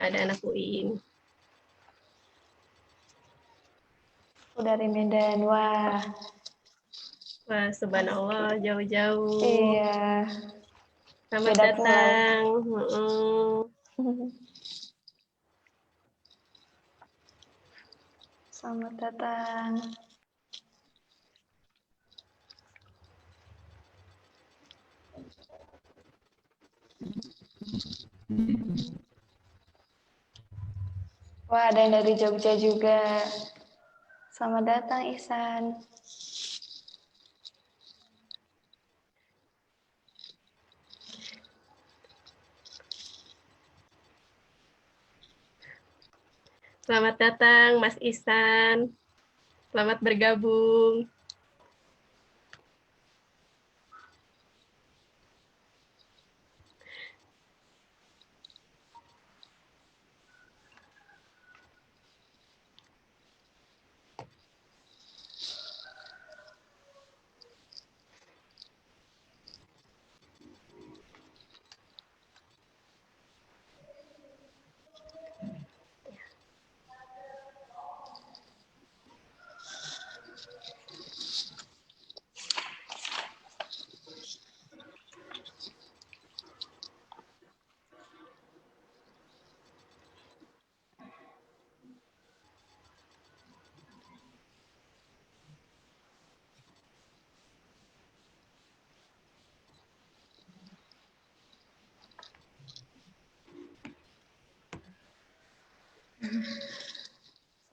ada anak UI ini. Dari Medan, wah. Wah, subhanallah, jauh-jauh. Iya. Selamat Beda datang. Selamat datang. Wah, ada yang dari Jogja juga. Selamat datang, Ihsan. Selamat datang, Mas Ihsan. Selamat bergabung.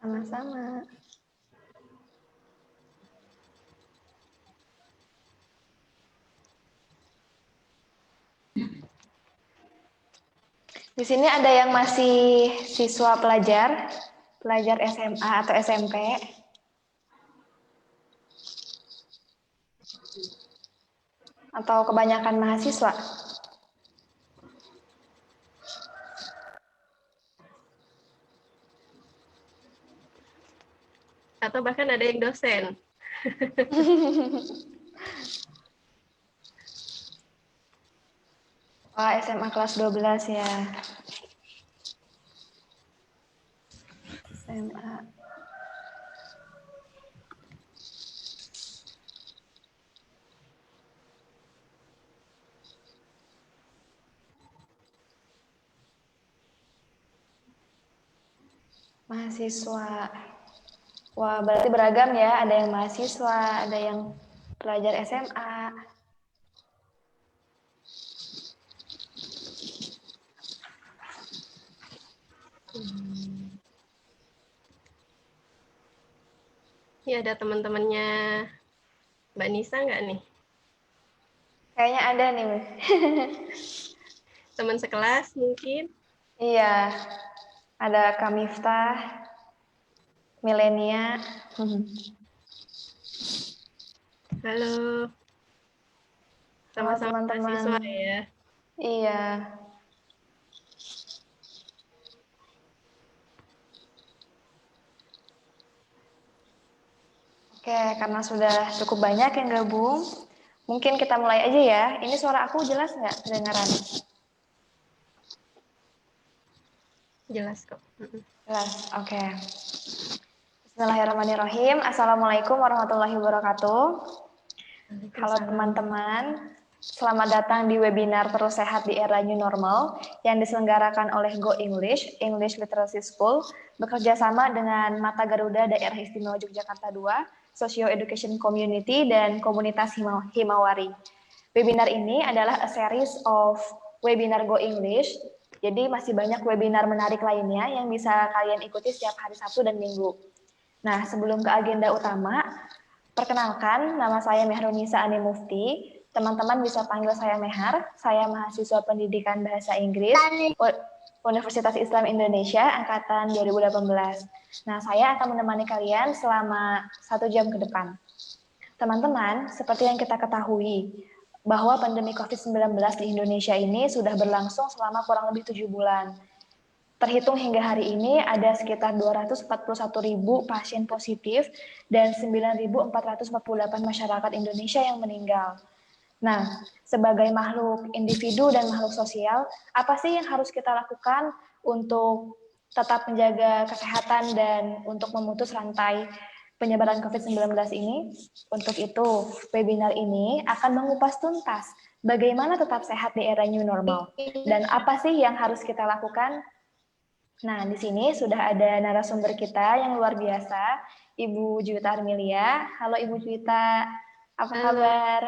Sama-sama. Di sini ada yang masih siswa pelajar SMA atau SMP. Atau kebanyakan mahasiswa? Atau bahkan ada yang dosen. Wah, SMA kelas 12 ya. SMA. Mahasiswa. Wah, berarti beragam ya. Ada yang mahasiswa, ada yang pelajar SMA. Ini ada teman-temannya Mbak Nisa nggak nih? Kayaknya ada nih. Teman sekelas mungkin? Iya, ada Kak Miftah, Milenia. Halo. Halo Sama-sama teman-teman. mahasiswa ya. Iya. Oke, karena sudah cukup banyak yang gabung, mungkin kita mulai aja ya. Ini suara aku jelas nggak kedengaran? Jelas kok. Jelas, oke. Bismillahirrahmanirrahim. Assalamualaikum warahmatullahi wabarakatuh. Halo teman-teman, selamat datang di webinar Terus Sehat di Era New Normal yang diselenggarakan oleh Go English, English Literacy School, bekerja sama dengan Mata Garuda Daerah Istimewa Yogyakarta II, Socio Education Community, dan Komunitas Himawari. Webinar ini adalah a series of webinar Go English, jadi masih banyak webinar menarik lainnya yang bisa kalian ikuti setiap hari Sabtu dan Minggu. Nah, sebelum ke agenda utama, perkenalkan, nama saya Mehrunisa Ani Mufti. Teman-teman bisa panggil saya Mehar. Saya mahasiswa pendidikan bahasa Inggris Universitas Islam Indonesia angkatan 2018. Nah, saya akan menemani kalian selama 1 jam ke depan. Teman-teman, seperti yang kita ketahui, bahwa pandemi COVID-19 di Indonesia ini sudah berlangsung selama kurang lebih 7 bulan. Terhitung hingga hari ini ada sekitar 241.000 pasien positif dan 9.448 masyarakat Indonesia yang meninggal. Nah, sebagai makhluk individu dan makhluk sosial, apa sih yang harus kita lakukan untuk tetap menjaga kesehatan dan untuk memutus rantai penyebaran COVID-19 ini. Untuk itu, webinar ini akan mengupas tuntas bagaimana tetap sehat di era new normal dan apa sih yang harus kita lakukan. Nah, di sini sudah ada narasumber kita yang luar biasa, Ibu Juwita Armilia. Halo Ibu Juwita, apa kabar?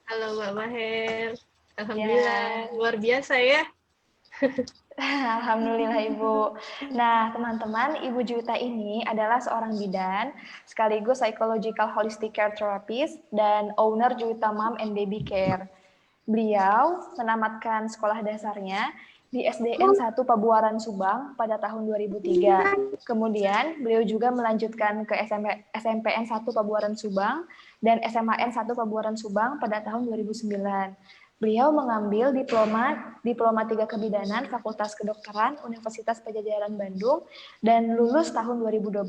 Halo Mbak Maher, alhamdulillah luar biasa ya. Alhamdulillah Ibu. Nah, teman-teman, Ibu Juwita ini adalah seorang bidan, sekaligus psychological holistic care therapist, dan owner Juwita Mom and Baby Care. Beliau menamatkan sekolah dasarnya di SDN 1 Pabuaran Subang pada tahun 2003. Kemudian, beliau juga melanjutkan ke SMPN 1 Pabuaran Subang dan SMAN 1 Pabuaran Subang pada tahun 2009. Beliau mengambil diploma 3 kebidanan Fakultas Kedokteran Universitas Padjadjaran Bandung dan lulus tahun 2012.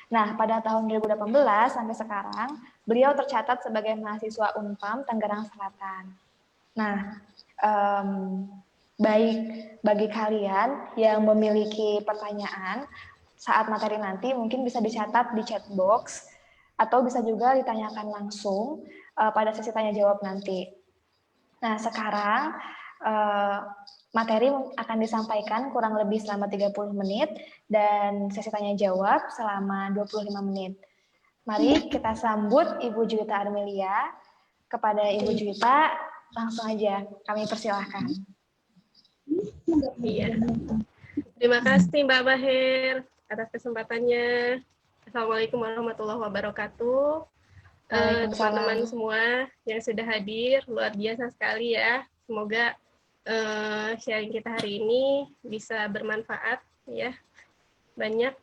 Nah, pada tahun 2018 sampai sekarang, beliau tercatat sebagai mahasiswa Unpam Tangerang Selatan. Nah, baik bagi kalian yang memiliki pertanyaan saat materi nanti mungkin bisa dicatat di chat box atau bisa juga ditanyakan langsung pada sesi tanya jawab nanti. Nah, sekarang materi akan disampaikan kurang lebih selama 30 menit dan sesi tanya jawab selama 25 menit. Mari kita sambut Ibu Juwita Armilia. Kepada Ibu Juwita, langsung aja kami persilahkan. Iya. Terima kasih Mbak Maher atas kesempatannya. Assalamualaikum warahmatullahi wabarakatuh. Teman-teman semua yang sudah hadir, luar biasa sekali ya. Semoga sharing kita hari ini bisa bermanfaat ya, banyak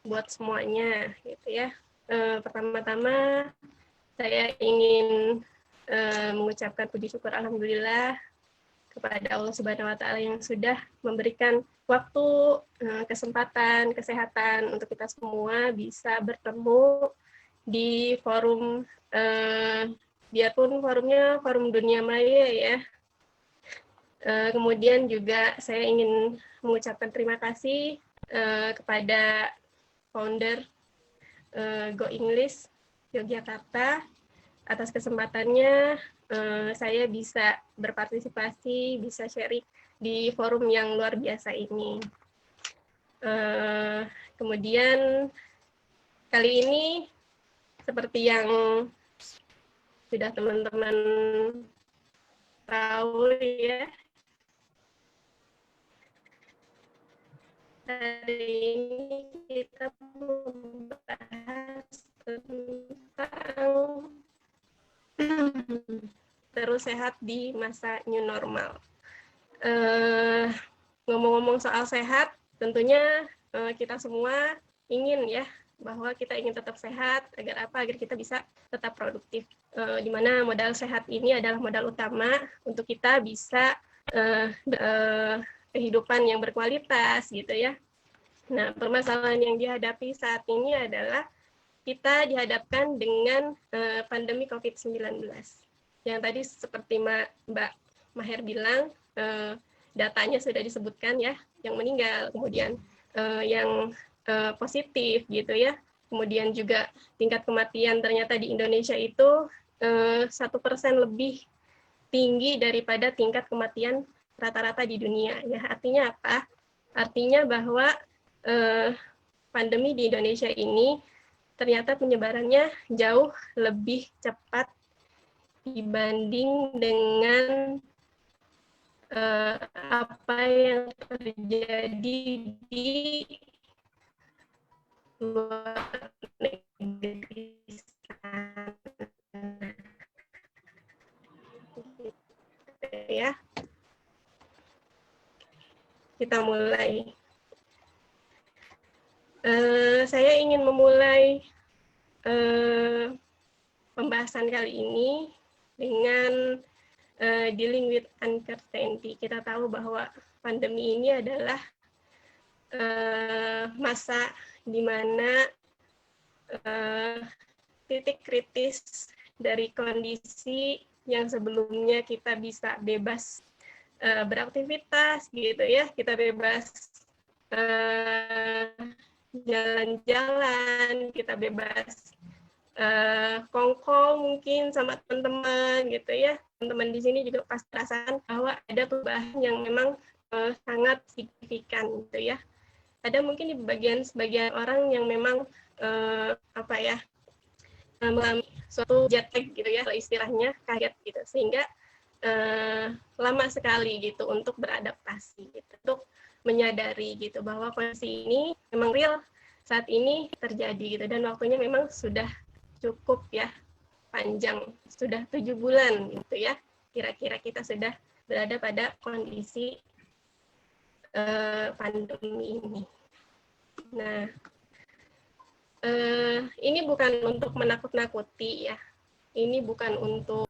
buat semuanya gitu ya. Pertama-tama saya ingin mengucapkan puji syukur alhamdulillah kepada Allah Subhanahu wa taala yang sudah memberikan waktu, kesempatan, kesehatan untuk kita semua bisa bertemu di forum, biarpun forumnya forum dunia maya ya. Kemudian juga saya ingin mengucapkan terima kasih kepada founder Go English Yogyakarta atas kesempatannya saya bisa berpartisipasi, bisa sharing di forum yang luar biasa ini. Kemudian kali ini seperti yang sudah teman-teman tahu ya, hari ini kita membahas tentang terus sehat di masa new normal. Ngomong-ngomong soal sehat, tentunya kita semua ingin ya bahwa kita ingin tetap sehat agar apa? Agar kita bisa tetap produktif. Di mana modal sehat ini adalah modal utama untuk kita bisa kehidupan yang berkualitas gitu ya. Nah, permasalahan yang dihadapi saat ini adalah kita dihadapkan dengan pandemi COVID-19. Yang tadi seperti Mbak Maher bilang, datanya sudah disebutkan ya, yang meninggal, kemudian yang positif gitu ya. Kemudian juga tingkat kematian ternyata di Indonesia itu 1% lebih tinggi daripada tingkat kematian rata-rata di dunia. Ya, artinya apa? Artinya bahwa pandemi di Indonesia ini ternyata penyebarannya jauh lebih cepat dibanding dengan apa yang terjadi di luar negeri ya. Kita mulai. Saya ingin memulai pembahasan kali ini dengan dealing with uncertainty. Kita tahu bahwa pandemi ini adalah masa di mana titik kritis dari kondisi yang sebelumnya kita bisa bebas beraktivitas gitu ya, kita bebas jalan-jalan, kita bebas kongko mungkin sama teman-teman gitu ya. Teman-teman di sini juga pasti rasakan bahwa ada perubahan yang memang sangat signifikan gitu ya. Ada mungkin di sebagian orang yang memang mengalami suatu jet lag gitu ya, istilahnya kaget gitu, sehingga lama sekali gitu untuk beradaptasi gitu, untuk menyadari gitu bahwa kondisi ini memang real saat ini terjadi gitu, dan waktunya memang sudah cukup ya panjang, sudah 7 bulan gitu ya, kira-kira kita sudah berada pada kondisi pandemi ini. Nah, ini bukan untuk menakut-nakuti ya, ini bukan untuk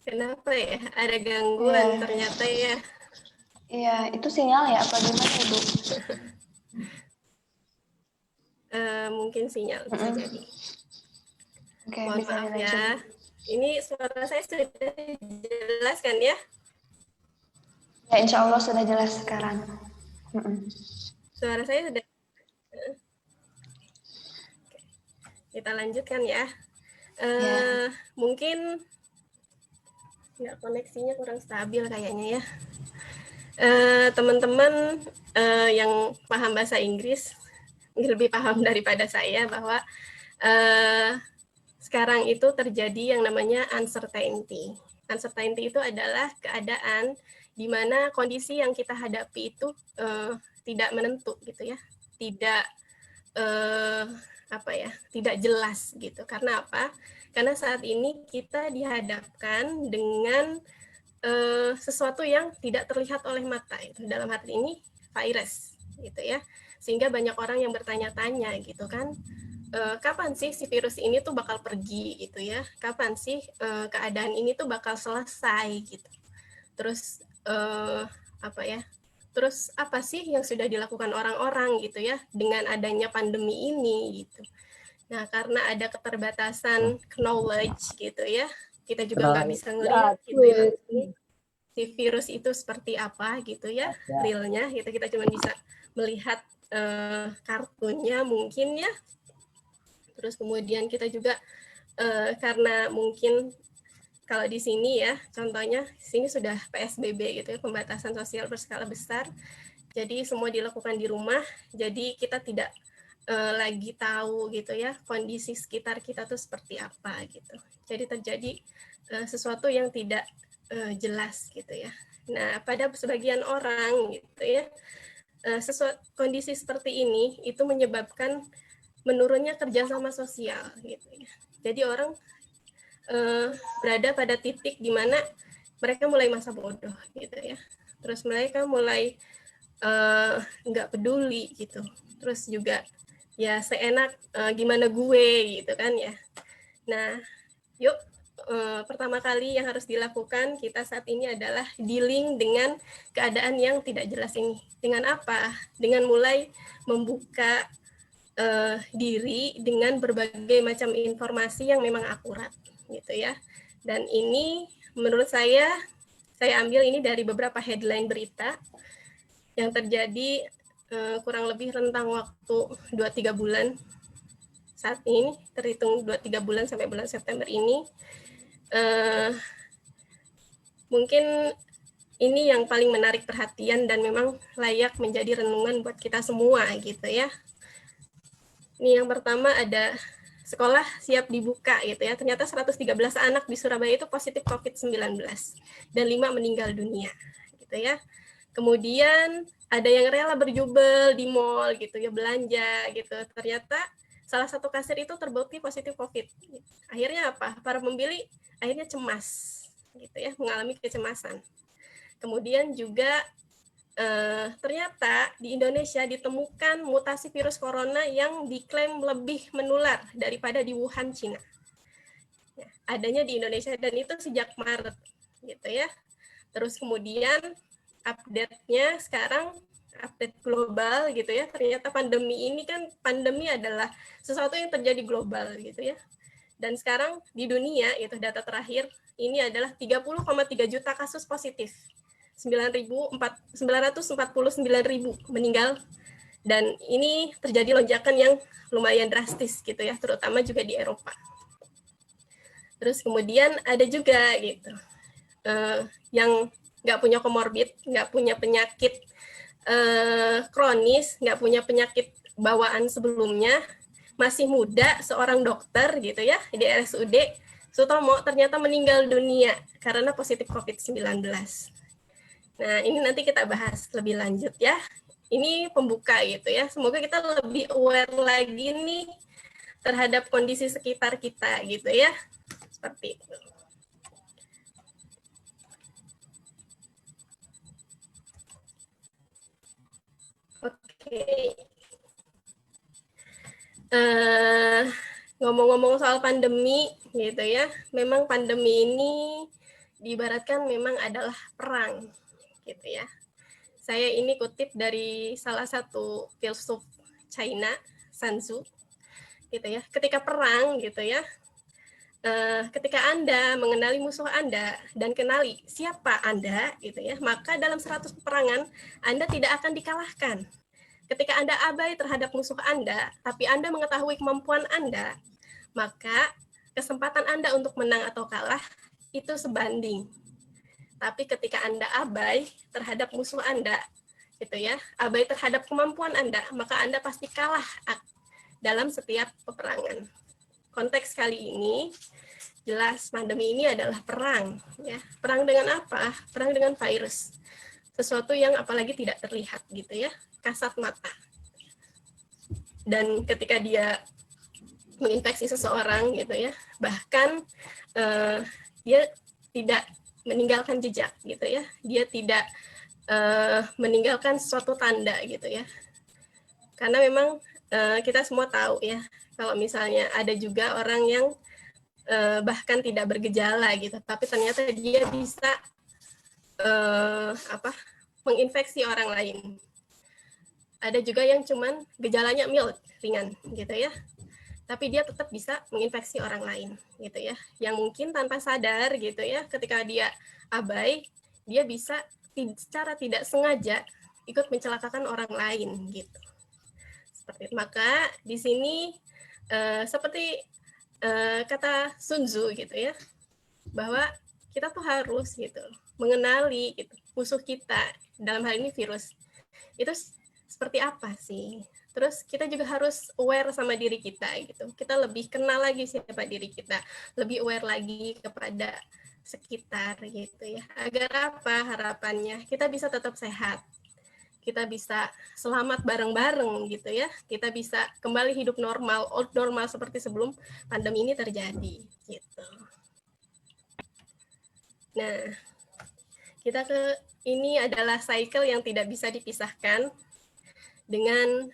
kenapa ya, ada gangguan ternyata ya. Iya, itu sinyal ya apa gimana Ibu? Mungkin sinyal bisa jadi. Mohon bisa maaf dilanjut. ya. Ini suara saya sudah jelas kan ya? Ya, insya Allah sudah jelas sekarang. Suara saya sudah. Kita lanjutkan ya. Mungkin nggak, koneksinya kurang stabil kayaknya ya. Teman-teman yang paham bahasa Inggris lebih paham daripada saya bahwa sekarang itu terjadi yang namanya uncertainty. Uncertainty itu adalah keadaan di mana kondisi yang kita hadapi itu tidak menentu gitu ya, tidak tidak jelas gitu. Karena apa? Karena saat ini kita dihadapkan dengan sesuatu yang tidak terlihat oleh mata, itu dalam hal ini virus gitu ya, sehingga banyak orang yang bertanya-tanya gitu kan, kapan sih si virus ini tuh bakal pergi gitu ya, kapan sih keadaan ini tuh bakal selesai gitu, terus terus apa sih yang sudah dilakukan orang-orang gitu ya dengan adanya pandemi ini gitu. Nah, karena ada keterbatasan knowledge gitu ya, kita juga nggak bisa ngelihat gitu ya si virus itu seperti apa gitu ya, realnya gitu, kita cuma bisa melihat kartunnya mungkin ya. Terus kemudian kita juga karena mungkin kalau di sini ya, contohnya sini sudah PSBB gitu ya, pembatasan sosial berskala besar. Jadi semua dilakukan di rumah. Jadi kita tidak lagi tahu gitu ya kondisi sekitar kita tuh seperti apa gitu. Jadi terjadi sesuatu yang tidak jelas gitu ya. Nah, pada sebagian orang gitu ya, kondisi seperti ini itu menyebabkan menurunnya kerjasama sosial gitu ya. Jadi orang berada pada titik di mana mereka mulai masa bodoh gitu ya. Terus mereka mulai nggak peduli gitu. Terus juga ya seenak gimana gue gitu kan ya. Nah, yuk pertama kali yang harus dilakukan kita saat ini adalah dealing dengan keadaan yang tidak jelas ini. Dengan apa? Dengan mulai membuka diri dengan berbagai macam informasi yang memang akurat gitu ya. Dan ini menurut saya ambil ini dari beberapa headline berita yang terjadi kurang lebih rentang waktu 2-3 bulan saat ini, terhitung 2-3 bulan sampai bulan September ini. Mungkin ini yang paling menarik perhatian dan memang layak menjadi renungan buat kita semua gitu ya. Ini yang pertama ada sekolah siap dibuka gitu ya. Ternyata 113 anak di Surabaya itu positif COVID-19 dan 5 meninggal dunia gitu ya. Kemudian ada yang rela berjubel di mall gitu ya, belanja gitu. Ternyata salah satu kasir itu terbukti positif COVID. Akhirnya apa? Para pembeli akhirnya cemas gitu ya, mengalami kecemasan. Kemudian juga ternyata di Indonesia ditemukan mutasi virus corona yang diklaim lebih menular daripada di Wuhan, Cina. Ya, adanya di Indonesia dan itu sejak Maret, gitu ya. Terus kemudian update-nya sekarang update global gitu ya. Ternyata pandemi ini kan pandemi adalah sesuatu yang terjadi global gitu ya. Dan sekarang di dunia itu data terakhir ini adalah 30,3 juta kasus positif. 949.000 meninggal dan ini terjadi lonjakan yang lumayan drastis gitu ya, terutama juga di Eropa. Terus kemudian ada juga gitu yang nggak punya komorbid, nggak punya penyakit kronis, nggak punya penyakit bawaan sebelumnya, masih muda, seorang dokter gitu ya di RSUD Sutomo ternyata meninggal dunia karena positif COVID-19. Nah, ini nanti kita bahas lebih lanjut ya. Ini pembuka gitu ya. Semoga kita lebih aware lagi nih terhadap kondisi sekitar kita gitu ya. Seperti itu. Oke. Ngomong-ngomong soal pandemi gitu ya. Memang pandemi ini diibaratkan memang adalah perang gitu ya. Saya ini kutip dari salah satu filsuf China, Sun Tzu, gitu ya. Ketika perang gitu ya, ketika Anda mengenali musuh Anda dan kenali siapa Anda gitu ya, maka dalam 100 peperangan Anda tidak akan dikalahkan. Ketika Anda abai terhadap musuh Anda, tapi Anda mengetahui kemampuan Anda, maka kesempatan Anda untuk menang atau kalah itu sebanding. Tapi ketika Anda abai terhadap musuh Anda, gitu ya, abai terhadap kemampuan Anda, maka Anda pasti kalah dalam setiap peperangan. Konteks kali ini jelas pandemi ini adalah perang, ya. Perang dengan apa? Perang dengan virus. Sesuatu yang apalagi tidak terlihat gitu ya, kasat mata. Dan ketika dia menginfeksi seseorang gitu ya, bahkan dia tidak meninggalkan jejak gitu ya, dia tidak meninggalkan suatu tanda gitu ya, karena memang kita semua tahu ya, kalau misalnya ada juga orang yang bahkan tidak bergejala gitu, tapi ternyata dia bisa menginfeksi orang lain. Ada juga yang cuman gejalanya mild, ringan gitu ya, tapi dia tetap bisa menginfeksi orang lain gitu ya, yang mungkin tanpa sadar gitu ya, ketika dia abai, dia bisa secara tidak sengaja ikut mencelakakan orang lain gitu. Seperti itu. Maka di sini seperti kata Sun Tzu gitu ya, bahwa kita tuh harus gitu mengenali gitu musuh kita, dalam hal ini virus itu seperti apa sih. Terus kita juga harus aware sama diri kita gitu. Kita lebih kenal lagi siapa diri kita, lebih aware lagi kepada sekitar gitu ya. Agar apa harapannya? Kita bisa tetap sehat. Kita bisa selamat bareng-bareng gitu ya. Kita bisa kembali hidup normal, old normal seperti sebelum pandemi ini terjadi gitu. Nah, kita ini adalah cycle yang tidak bisa dipisahkan dengan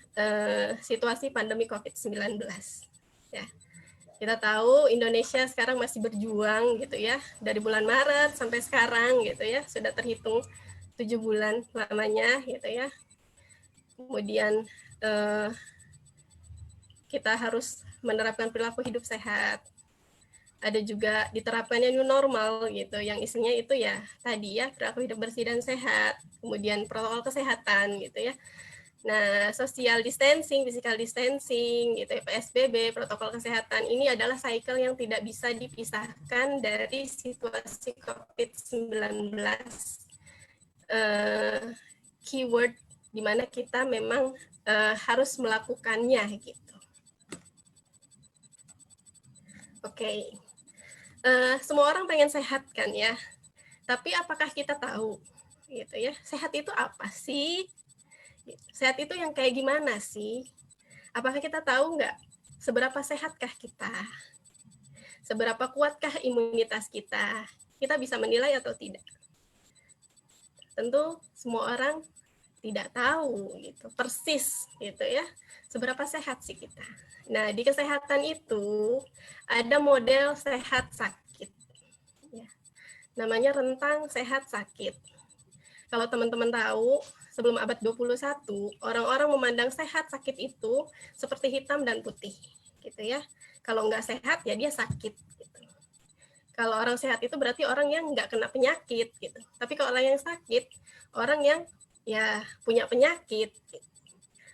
situasi pandemi COVID-19. Ya. Kita tahu Indonesia sekarang masih berjuang gitu ya, dari bulan Maret sampai sekarang gitu ya, sudah terhitung 7 bulan lamanya gitu ya. Kemudian kita harus menerapkan perilaku hidup sehat. Ada juga diterapkannya new normal gitu, yang isinya itu ya tadi ya, perilaku hidup bersih dan sehat, kemudian protokol kesehatan gitu ya. Nah, social distancing, physical distancing, gitu ya, PSBB, protokol kesehatan, ini adalah cycle yang tidak bisa dipisahkan dari situasi COVID-19. Keyword di mana kita memang harus melakukannya gitu. Oke. Semua orang pengen sehat kan ya, tapi apakah kita tahu gitu ya, sehat itu apa sih? Sehat itu yang kayak gimana sih? Apakah kita tahu nggak seberapa sehatkah kita? Seberapa kuatkah imunitas kita? Kita bisa menilai atau tidak? Tentu semua orang tidak tahu gitu persis gitu ya seberapa sehat sih kita. Nah, di kesehatan itu ada model sehat sakit ya. Namanya rentang sehat sakit. Kalau teman-teman tahu, sebelum abad 21, orang-orang memandang sehat sakit itu seperti hitam dan putih gitu ya. Kalau nggak sehat ya dia sakit gitu. Kalau orang sehat itu berarti orang yang nggak kena penyakit gitu. Tapi kalau orang yang sakit, orang yang ya punya penyakit gitu.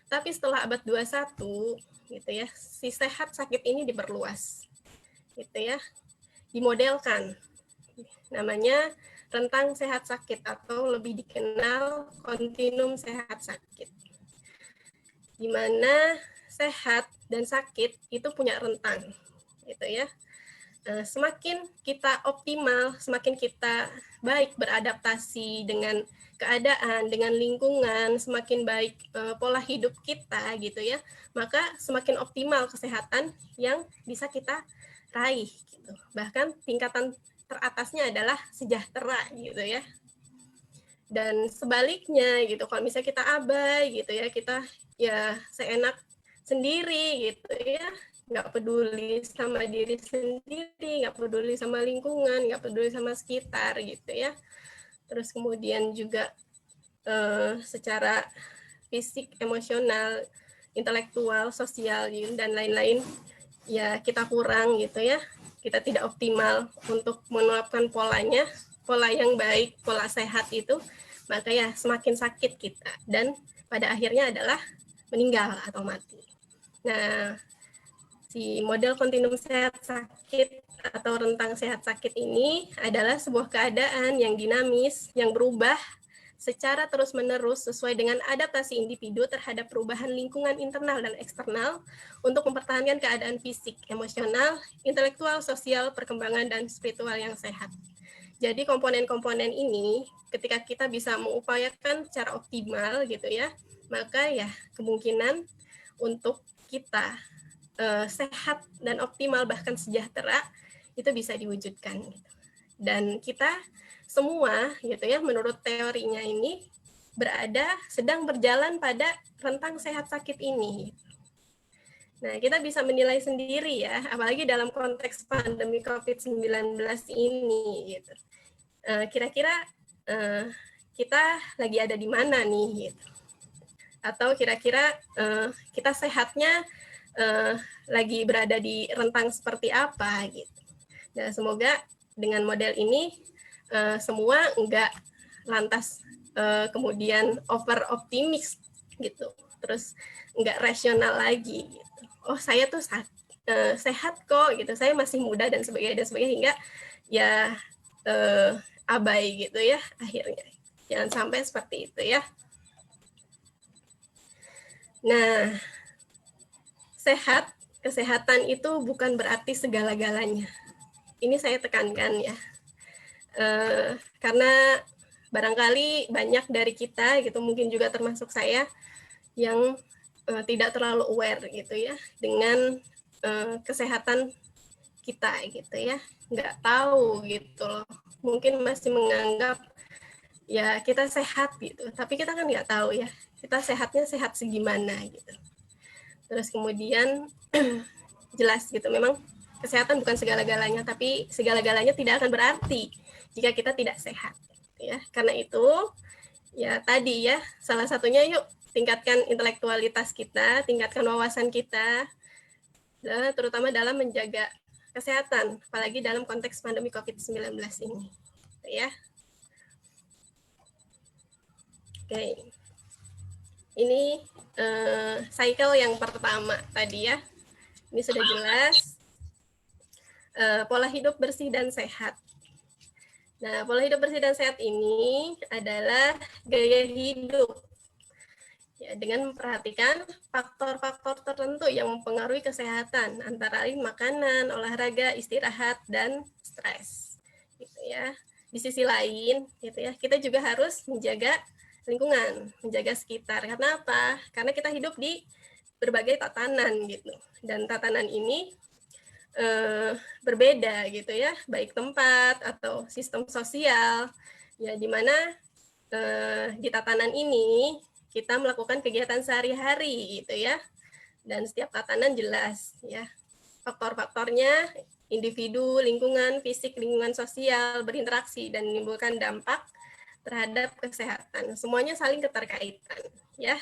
Tapi setelah abad 21 gitu ya, si sehat sakit ini diperluas gitu ya, dimodelkan. Namanya rentang sehat sakit atau lebih dikenal kontinum sehat sakit. Di mana sehat dan sakit itu punya rentang gitu ya. Semakin kita optimal, semakin kita baik beradaptasi dengan keadaan, dengan lingkungan, semakin baik pola hidup kita gitu ya, maka semakin optimal kesehatan yang bisa kita raih gitu. Bahkan tingkatan teratasnya adalah sejahtera gitu ya. Dan sebaliknya gitu, kalau misalnya kita abai gitu ya, kita ya seenak sendiri gitu ya, nggak peduli sama diri sendiri, nggak peduli sama lingkungan, nggak peduli sama sekitar gitu ya. Terus kemudian juga secara fisik, emosional, intelektual, sosial dan lain-lain ya kita kurang gitu ya. Kita tidak optimal untuk menerapkan polanya, pola yang baik, pola sehat itu, maka ya semakin sakit kita dan pada akhirnya adalah meninggal atau mati. Nah, si model kontinum sehat sakit atau rentang sehat sakit ini adalah sebuah keadaan yang dinamis, yang berubah secara terus-menerus sesuai dengan adaptasi individu terhadap perubahan lingkungan internal dan eksternal untuk mempertahankan keadaan fisik, emosional, intelektual, sosial, perkembangan, dan spiritual yang sehat. Jadi komponen-komponen ini ketika kita bisa mengupayakan secara optimal gitu ya, maka ya kemungkinan untuk kita sehat dan optimal bahkan sejahtera itu bisa diwujudkan gitu. Dan kita semua gitu ya menurut teorinya ini sedang berjalan pada rentang sehat sakit ini. Nah, kita bisa menilai sendiri ya, apalagi dalam konteks pandemi COVID-19 ini gitu. Kira-kira kita lagi ada di mana nih gitu. Atau kira-kira kita sehatnya lagi berada di rentang seperti apa gitu. Nah, semoga dengan model ini semua enggak lantas kemudian over optimis gitu. Terus enggak rasional lagi gitu. Oh, saya tuh sehat kok gitu. Saya masih muda dan sebagainya hingga ya abai gitu ya akhirnya. Jangan sampai seperti itu ya. Nah, kesehatan itu bukan berarti segala-galanya. Ini saya tekankan ya. Karena barangkali banyak dari kita gitu, mungkin juga termasuk saya yang tidak terlalu aware gitu ya dengan kesehatan kita gitu ya, nggak tahu gitu loh. Mungkin masih menganggap ya kita sehat gitu, tapi kita kan nggak tahu ya kita sehatnya sehat segimana gitu. Terus kemudian jelas gitu, memang kesehatan bukan segala-galanya, tapi segala-galanya tidak akan berarti jika kita tidak sehat ya. Karena itu ya tadi ya, salah satunya yuk tingkatkan intelektualitas kita, tingkatkan wawasan kita, terutama dalam menjaga kesehatan, apalagi dalam konteks pandemi COVID-19 ini ya. Oke, ini cycle yang pertama tadi ya, ini sudah jelas. Pola hidup bersih dan sehat. Nah, pola hidup bersih dan sehat ini adalah gaya hidup ya, dengan memperhatikan faktor-faktor tertentu yang mempengaruhi kesehatan, antara lain makanan, olahraga, istirahat, dan stres. Gitu ya. Di sisi lain, gitu ya, kita juga harus menjaga lingkungan, menjaga sekitar. Karena apa? Karena kita hidup di berbagai tatanan gitu, dan tatanan ini berbeda gitu ya, baik tempat atau sistem sosial ya, di mana di tatanan ini kita melakukan kegiatan sehari-hari gitu ya. Dan setiap tatanan jelas ya. Faktor-faktornya individu, lingkungan fisik, lingkungan sosial berinteraksi dan menimbulkan dampak terhadap kesehatan. Semuanya saling keterkaitan ya.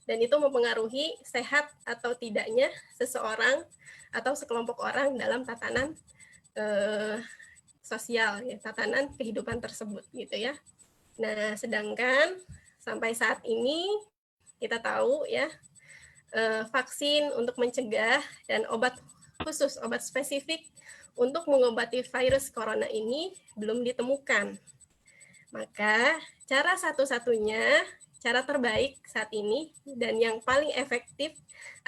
Dan itu mempengaruhi sehat atau tidaknya seseorang atau sekelompok orang dalam tatanan sosial ya, tatanan kehidupan tersebut gitu ya. Nah, sedangkan sampai saat ini kita tahu ya vaksin untuk mencegah dan obat khusus, obat spesifik untuk mengobati virus corona ini belum ditemukan. Maka cara satu-satunya, cara terbaik saat ini dan yang paling efektif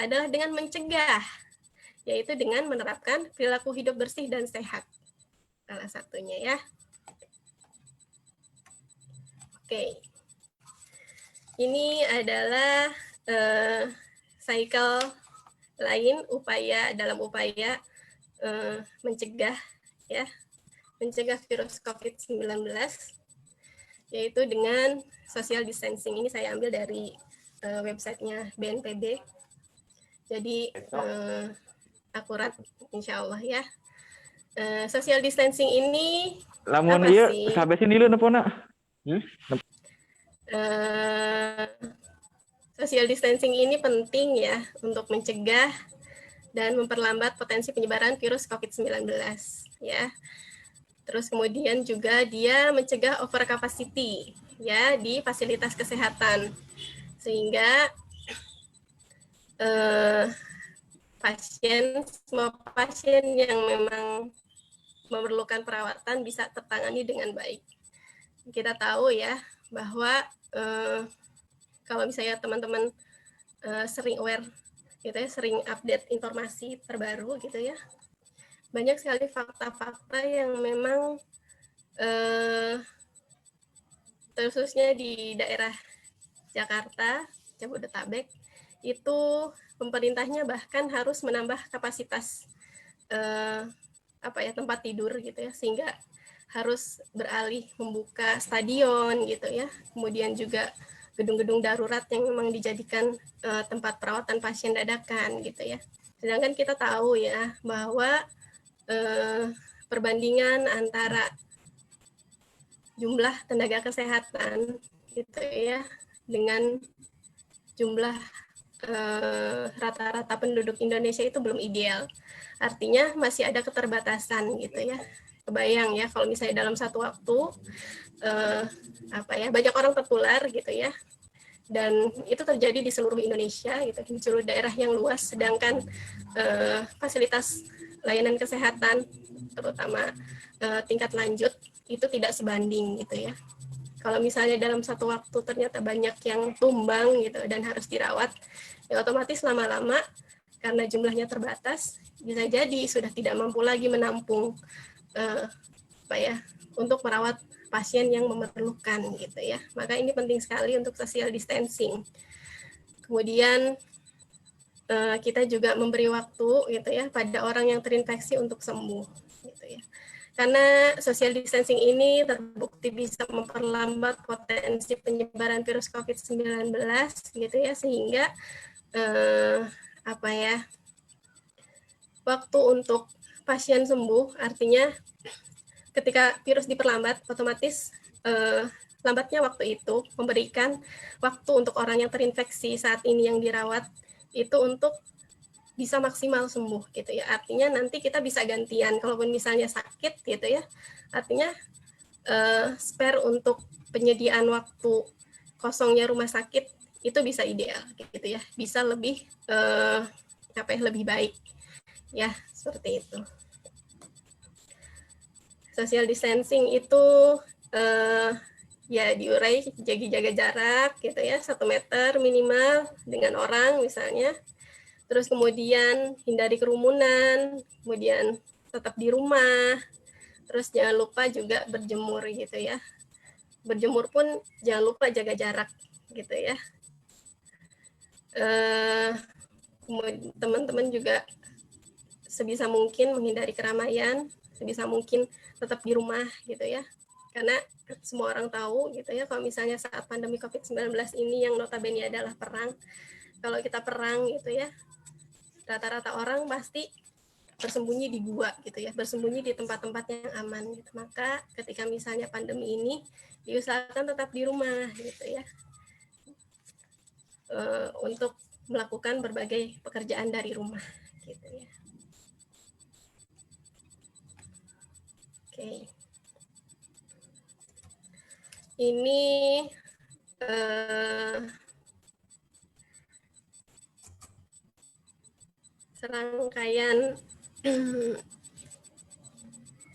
adalah dengan mencegah, yaitu dengan menerapkan perilaku hidup bersih dan sehat. Salah satunya ya. Oke. Ini adalah cycle lain dalam upaya mencegah ya, mencegah virus COVID-19, yaitu dengan social distancing. Ini saya ambil dari websitenya BNPB. Jadi akurat insya Allah ya. Social distancing ini lamun apa ieu sih? sampai sini lu nepona. Social distancing ini penting ya untuk mencegah dan memperlambat potensi penyebaran virus COVID-19 ya. Terus kemudian juga dia mencegah overcapacity ya di fasilitas kesehatan sehingga semua pasien yang memang memerlukan perawatan bisa tertangani dengan baik. Kita tahu ya bahwa kalau misalnya teman-teman sering aware gitu ya, sering update informasi terbaru gitu ya, banyak sekali fakta-fakta yang memang khususnya di daerah Jakarta, Jabodetabek, itu pemerintahnya bahkan harus menambah kapasitas tempat tidur gitu ya, sehingga harus beralih membuka stadion gitu ya, kemudian juga gedung-gedung darurat yang memang dijadikan tempat perawatan pasien dadakan gitu ya. Sedangkan kita tahu ya bahwa perbandingan antara jumlah tenaga kesehatan gitu ya dengan jumlah rata-rata penduduk Indonesia itu belum ideal. Artinya masih ada keterbatasan gitu ya. Kebayang ya kalau misalnya dalam satu waktu banyak orang tertular gitu ya. Dan itu terjadi di seluruh Indonesia gitu, di seluruh daerah yang luas, sedangkan fasilitas layanan kesehatan terutama tingkat lanjut itu tidak sebanding gitu ya. Kalau misalnya dalam satu waktu ternyata banyak yang tumbang gitu dan harus dirawat, ya otomatis lama-lama karena jumlahnya terbatas bisa jadi sudah tidak mampu lagi menampung untuk merawat pasien yang memerlukan gitu ya. Maka ini penting sekali untuk social distancing. Kemudian kita juga memberi waktu gitu ya pada orang yang terinfeksi untuk sembuh gitu ya. Karena social distancing ini terbukti bisa memperlambat potensi penyebaran virus COVID-19 gitu ya, sehingga waktu untuk pasien sembuh, artinya ketika virus diperlambat, otomatis lambatnya waktu itu memberikan waktu untuk orang yang terinfeksi saat ini yang dirawat itu untuk bisa maksimal sembuh gitu ya. Artinya nanti kita bisa gantian, kalaupun misalnya sakit gitu ya, artinya spare untuk penyediaan waktu kosongnya rumah sakit itu bisa ideal gitu ya, bisa lebih lebih baik ya, seperti itu. Social distancing itu ya diurai jaga jarak gitu ya, 1 meter minimal dengan orang misalnya. Terus kemudian hindari kerumunan, kemudian tetap di rumah. Terus jangan lupa juga berjemur gitu ya. Berjemur pun jangan lupa jaga jarak gitu ya. Teman-teman juga sebisa mungkin menghindari keramaian, sebisa mungkin tetap di rumah gitu ya. Karena semua orang tahu gitu ya, kalau misalnya saat pandemi COVID-19 ini yang notabene adalah perang, kalau kita perang gitu ya, rata-rata orang pasti bersembunyi di gua gitu ya, bersembunyi di tempat-tempat yang aman gitu. Maka ketika misalnya pandemi ini diusahakan tetap di rumah gitu ya, untuk melakukan berbagai pekerjaan dari rumah gitu ya. Oke. Ini serangkaian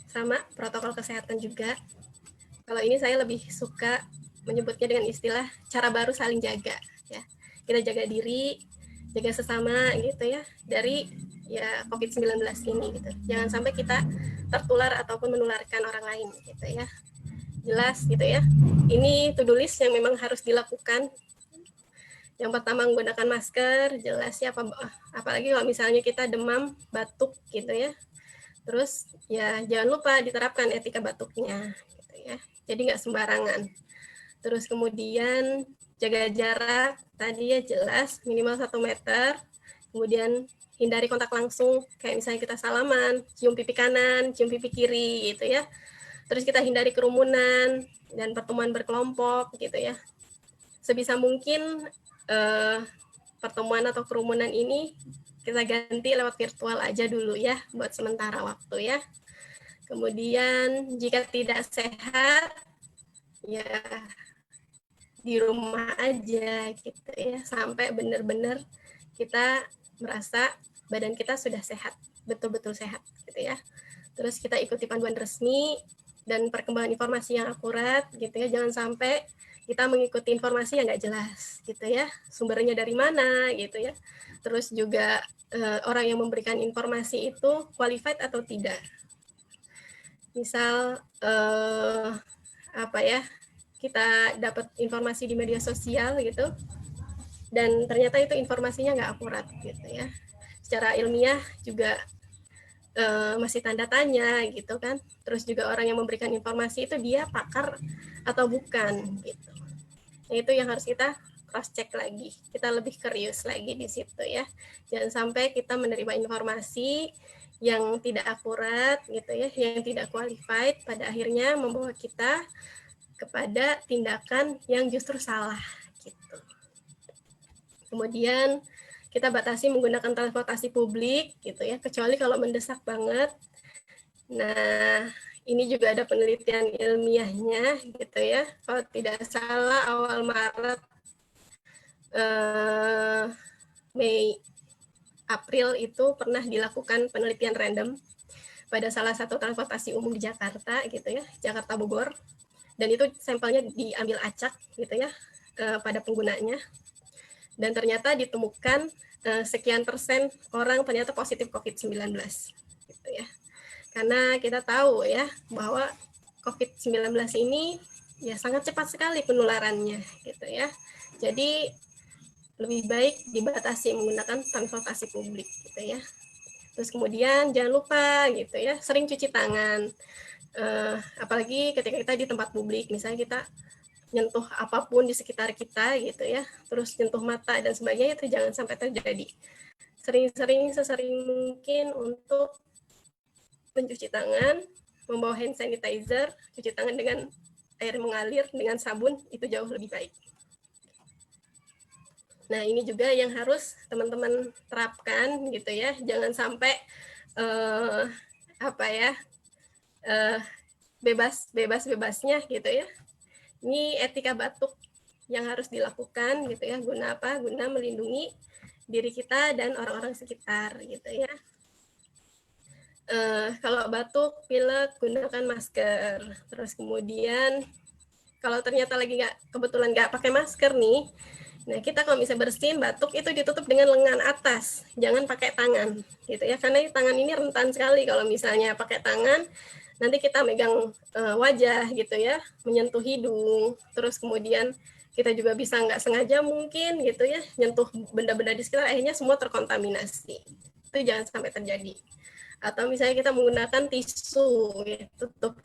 sama protokol kesehatan juga. Kalau ini saya lebih suka menyebutnya dengan istilah cara baru saling jaga ya. Kita jaga diri, jaga sesama gitu ya, dari ya COVID-19 ini gitu. Jangan sampai kita tertular ataupun menularkan orang lain gitu ya. Jelas gitu ya. Ini to-do list yang memang harus dilakukan. Yang pertama menggunakan masker, jelas ya, apalagi kalau misalnya kita demam, batuk gitu ya. Terus ya jangan lupa diterapkan etika batuknya gitu ya. Jadi nggak sembarangan. Terus kemudian jaga jarak, tadi ya jelas minimal 1 meter. Kemudian hindari kontak langsung, kayak misalnya kita salaman, cium pipi kanan, cium pipi kiri gitu ya. Terus kita hindari kerumunan dan pertemuan berkelompok gitu ya. Sebisa mungkin pertemuan atau kerumunan ini kita ganti lewat virtual aja dulu ya, buat sementara waktu ya. Kemudian jika tidak sehat, ya di rumah aja gitu ya, sampai benar-benar kita merasa badan kita sudah sehat, betul-betul sehat gitu ya. Terus kita ikuti panduan resmi dan perkembangan informasi yang akurat gitu ya, jangan sampai kita mengikuti informasi yang nggak jelas gitu ya, sumbernya dari mana gitu ya. Terus juga orang yang memberikan informasi itu qualified atau tidak. Misal apa ya, kita dapat informasi di media sosial gitu, dan ternyata itu informasinya nggak akurat gitu ya. Secara ilmiah juga masih tanda tanya gitu kan. Terus juga orang yang memberikan informasi itu dia pakar atau bukan gitu. Nah, itu yang harus kita cross check lagi. Kita lebih serius lagi di situ ya. Jangan sampai kita menerima informasi yang tidak akurat gitu ya, yang tidak qualified, pada akhirnya membawa kita kepada tindakan yang justru salah gitu. Kemudian kita batasi menggunakan transportasi publik gitu ya, kecuali kalau mendesak banget. Nah, ini juga ada penelitian ilmiahnya gitu ya. Kalau tidak salah awal Maret, Mei, April itu pernah dilakukan penelitian random pada salah satu transportasi umum di Jakarta gitu ya, Jakarta Bogor. Dan itu sampelnya diambil acak gitu ya pada penggunanya. Dan ternyata ditemukan sekian persen orang ternyata positif COVID-19 gitu ya. Karena kita tahu ya bahwa COVID-19 ini ya sangat cepat sekali penularannya gitu ya. Jadi lebih baik dibatasi menggunakan transportasi publik gitu ya. Terus kemudian jangan lupa gitu ya, sering cuci tangan. Apalagi ketika kita di tempat publik, misalnya kita nyentuh apapun di sekitar kita gitu ya, terus nyentuh mata dan sebagainya, itu jangan sampai terjadi. Sesering mungkin untuk mencuci tangan, membawa hand sanitizer, cuci tangan dengan air mengalir, dengan sabun, itu jauh lebih baik. Nah, ini juga yang harus teman-teman terapkan gitu ya, jangan sampai bebasnya gitu ya. Ini etika batuk yang harus dilakukan gitu ya, guna apa? Guna melindungi diri kita dan orang-orang sekitar gitu ya. Kalau batuk, pilek, gunakan masker. Terus kemudian kalau ternyata lagi kebetulan nggak pakai masker nih, nah kita kalau bisa bersin batuk itu ditutup dengan lengan atas, jangan pakai tangan gitu ya, karena tangan ini rentan sekali kalau misalnya pakai tangan, nanti kita megang wajah gitu ya, menyentuh hidung, terus kemudian kita juga bisa nggak sengaja mungkin gitu ya, nyentuh benda-benda di sekitar, akhirnya semua terkontaminasi. Itu jangan sampai terjadi. Atau misalnya kita menggunakan tisu, ya, tutup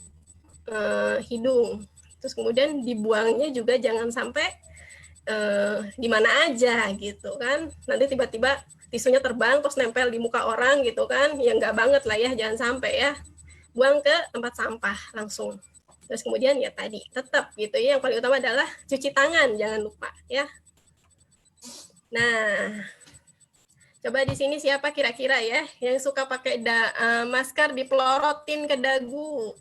hidung. Terus kemudian dibuangnya juga jangan sampai di mana aja gitu kan. Nanti tiba-tiba tisunya terbang terus nempel di muka orang gitu kan. Ya nggak banget lah ya, jangan sampai ya. Buang ke tempat sampah langsung. Terus kemudian ya tadi tetap gitu ya, yang paling utama adalah cuci tangan, jangan lupa ya. Nah, coba di sini siapa kira-kira ya yang suka pakai masker dipelorotin ke dagu?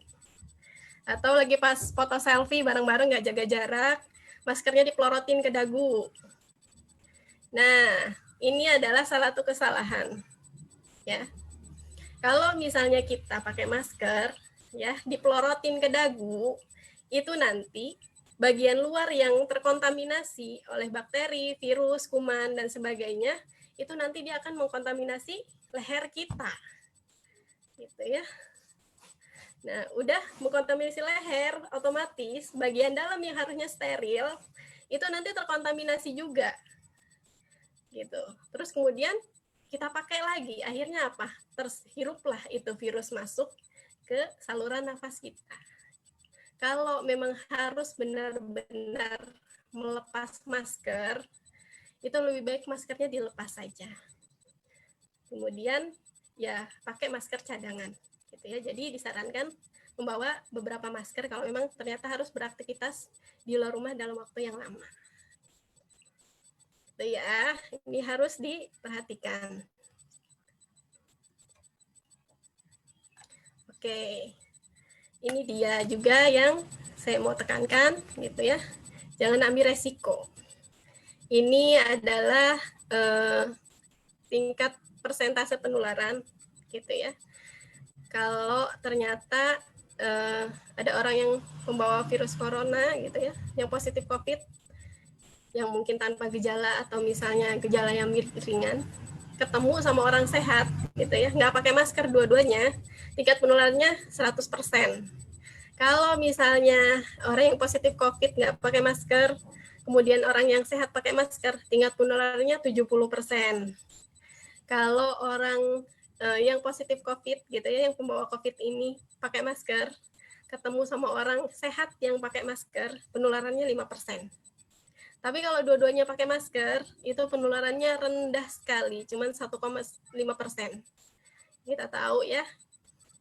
Atau lagi pas foto selfie bareng-bareng nggak jaga jarak, maskernya dipelorotin ke dagu. Nah, ini adalah salah satu kesalahan. Ya. Kalau misalnya kita pakai masker, ya, dipelorotin ke dagu, itu nanti bagian luar yang terkontaminasi oleh bakteri, virus, kuman, dan sebagainya, itu nanti dia akan mengkontaminasi leher kita. Gitu ya. Nah, udah mengkontaminasi leher, otomatis bagian dalam yang harusnya steril, itu nanti terkontaminasi juga. Gitu. Terus kemudian kita pakai lagi, akhirnya apa? Terhiruplah itu virus masuk ke saluran nafas kita. Kalau memang harus benar-benar melepas masker, itu lebih baik maskernya dilepas saja. Kemudian ya pakai masker cadangan, gitu ya. Jadi disarankan membawa beberapa masker kalau memang ternyata harus beraktivitas di luar rumah dalam waktu yang lama. Ya, ini harus diperhatikan. Oke, ini dia juga yang saya mau tekankan, gitu ya. Jangan ambil resiko. Ini adalah tingkat persentase penularan, gitu ya. Kalau ternyata ada orang yang membawa virus corona, gitu ya, yang positif COVID, yang mungkin tanpa gejala atau misalnya gejala yang mirip ringan, ketemu sama orang sehat gitu ya, nggak pakai masker dua-duanya, tingkat penularannya 100%. Kalau misalnya orang yang positif COVID nggak pakai masker, kemudian orang yang sehat pakai masker, tingkat penularannya 70%. Kalau orang yang positif COVID gitu ya, yang pembawa COVID ini pakai masker, ketemu sama orang sehat yang pakai masker, penularannya 5%. Tapi kalau dua-duanya pakai masker, itu penularannya rendah sekali, cuma 1,5%. Kita tahu ya,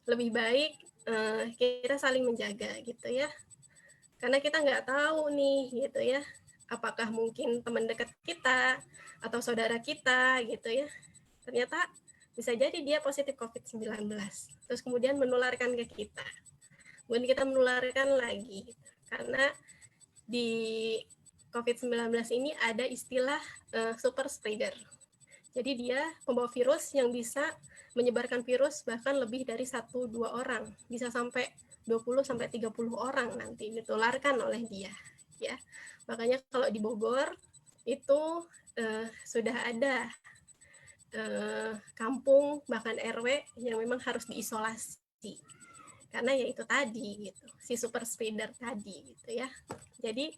lebih baik kita saling menjaga gitu ya. Karena kita nggak tahu nih gitu ya, apakah mungkin teman dekat kita atau saudara kita gitu ya. Ternyata bisa jadi dia positif COVID-19. Terus kemudian menularkan ke kita. Kemudian kita menularkan lagi. Karena di COVID-19 ini ada istilah super spreader. Jadi dia pembawa virus yang bisa menyebarkan virus bahkan lebih dari 1-2 orang. Bisa sampai 20-30 orang nanti ditularkan oleh dia. Ya, makanya kalau di Bogor itu sudah ada kampung bahkan RW yang memang harus diisolasi. Karena ya itu tadi gitu, si super spreader tadi gitu ya. Jadi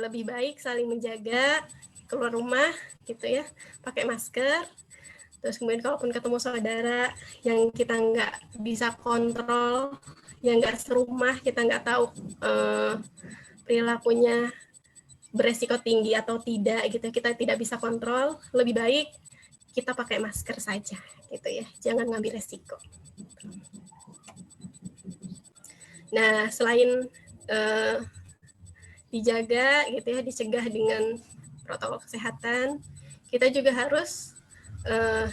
lebih baik saling menjaga, keluar rumah gitu ya, pakai masker. Terus kemudian kalaupun ketemu saudara yang kita nggak bisa kontrol, yang nggak serumah, kita nggak tahu perilakunya beresiko tinggi atau tidak gitu, kita tidak bisa kontrol, lebih baik kita pakai masker saja gitu ya, jangan ngambil resiko. Nah, selain dijaga gitu ya, dicegah dengan protokol kesehatan, kita juga harus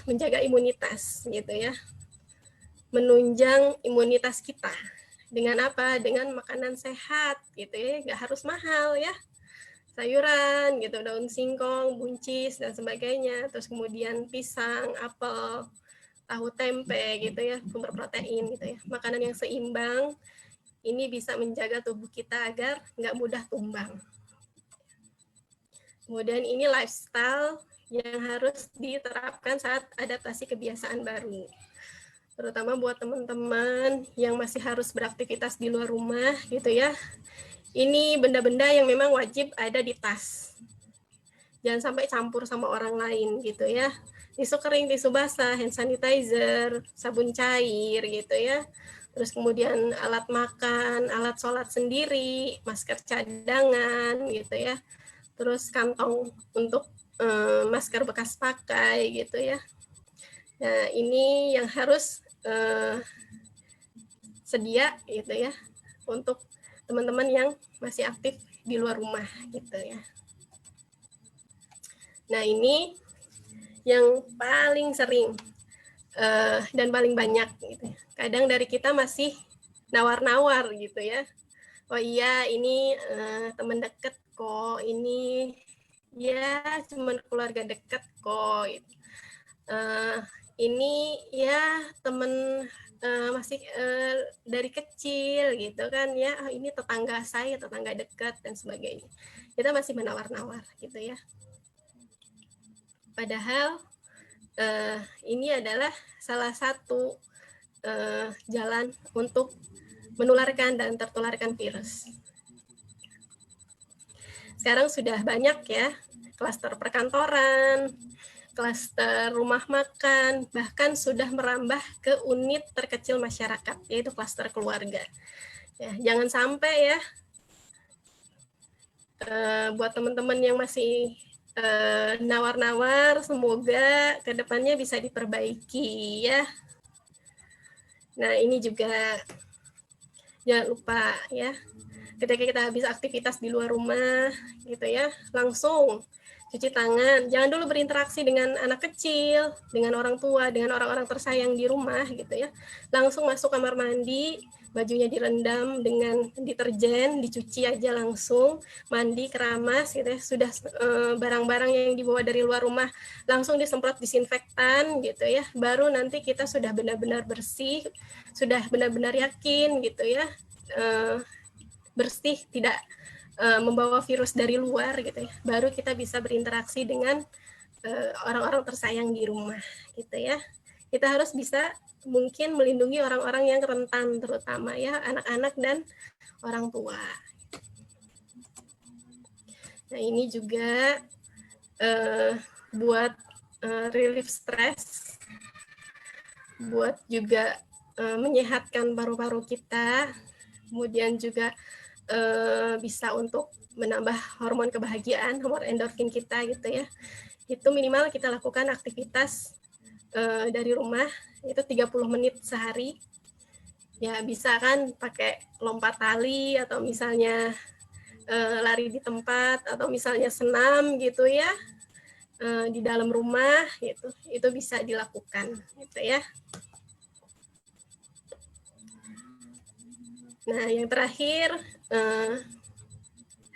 menjaga imunitas gitu ya, menunjang imunitas kita dengan apa? Dengan makanan sehat gitu ya, nggak harus mahal ya, sayuran gitu, daun singkong, buncis dan sebagainya, terus kemudian pisang, apel, tahu tempe gitu ya, sumber protein gitu ya, makanan yang seimbang. Ini bisa menjaga tubuh kita agar nggak mudah tumbang. Kemudian ini lifestyle yang harus diterapkan saat adaptasi kebiasaan baru. Terutama buat teman-teman yang masih harus beraktivitas di luar rumah gitu ya. Ini benda-benda yang memang wajib ada di tas. Jangan sampai campur sama orang lain gitu ya. Tisu kering, tisu basah, hand sanitizer, sabun cair gitu ya. terus kemudian alat makan, alat sholat sendiri, masker cadangan gitu ya, terus kantong untuk masker bekas pakai gitu ya. Nah ini yang harus sedia gitu ya untuk teman-teman yang masih aktif di luar rumah gitu ya. Nah ini yang paling sering dan paling banyak gitu. Kadang dari kita masih nawar-nawar gitu ya. Oh iya ini teman dekat kok, ini ya cuman keluarga dekat kok. Ini ya teman masih dari kecil gitu kan ya. Oh, ini tetangga saya, tetangga dekat dan sebagainya. Kita masih menawar-nawar gitu ya. Padahal ini adalah salah satu jalan untuk menularkan dan tertularkan virus. Sekarang sudah banyak ya klaster perkantoran, klaster rumah makan, bahkan sudah merambah ke unit terkecil masyarakat, yaitu klaster keluarga. Ya, jangan sampai ya buat teman-teman yang masih nawar-nawar, semoga kedepannya bisa diperbaiki ya. Nah ini juga jangan lupa ya, ketika kita habis aktivitas di luar rumah gitu ya, langsung cuci tangan. Jangan dulu berinteraksi dengan anak kecil, dengan orang tua, dengan orang-orang tersayang di rumah gitu ya. Langsung masuk kamar mandi, bajunya direndam dengan deterjen, dicuci aja langsung, mandi keramas gitu ya. Sudah barang-barang yang dibawa dari luar rumah langsung disemprot disinfektan gitu ya. Baru nanti kita sudah benar-benar bersih, sudah benar-benar yakin gitu ya. Bersih, tidak membawa virus dari luar gitu ya, baru kita bisa berinteraksi dengan orang-orang tersayang di rumah gitu ya. Kita harus bisa mungkin melindungi orang-orang yang rentan, terutama ya anak-anak dan orang tua. Nah ini juga buat relief stres, buat juga menyehatkan paru-paru kita, kemudian juga bisa untuk menambah hormon kebahagiaan, hormon endorfin kita gitu ya. Itu minimal kita lakukan aktivitas dari rumah itu 30 menit sehari. Ya bisa kan pakai lompat tali atau misalnya lari di tempat atau misalnya senam gitu ya di dalam rumah gitu. Itu bisa dilakukan gitu ya. Nah, yang terakhir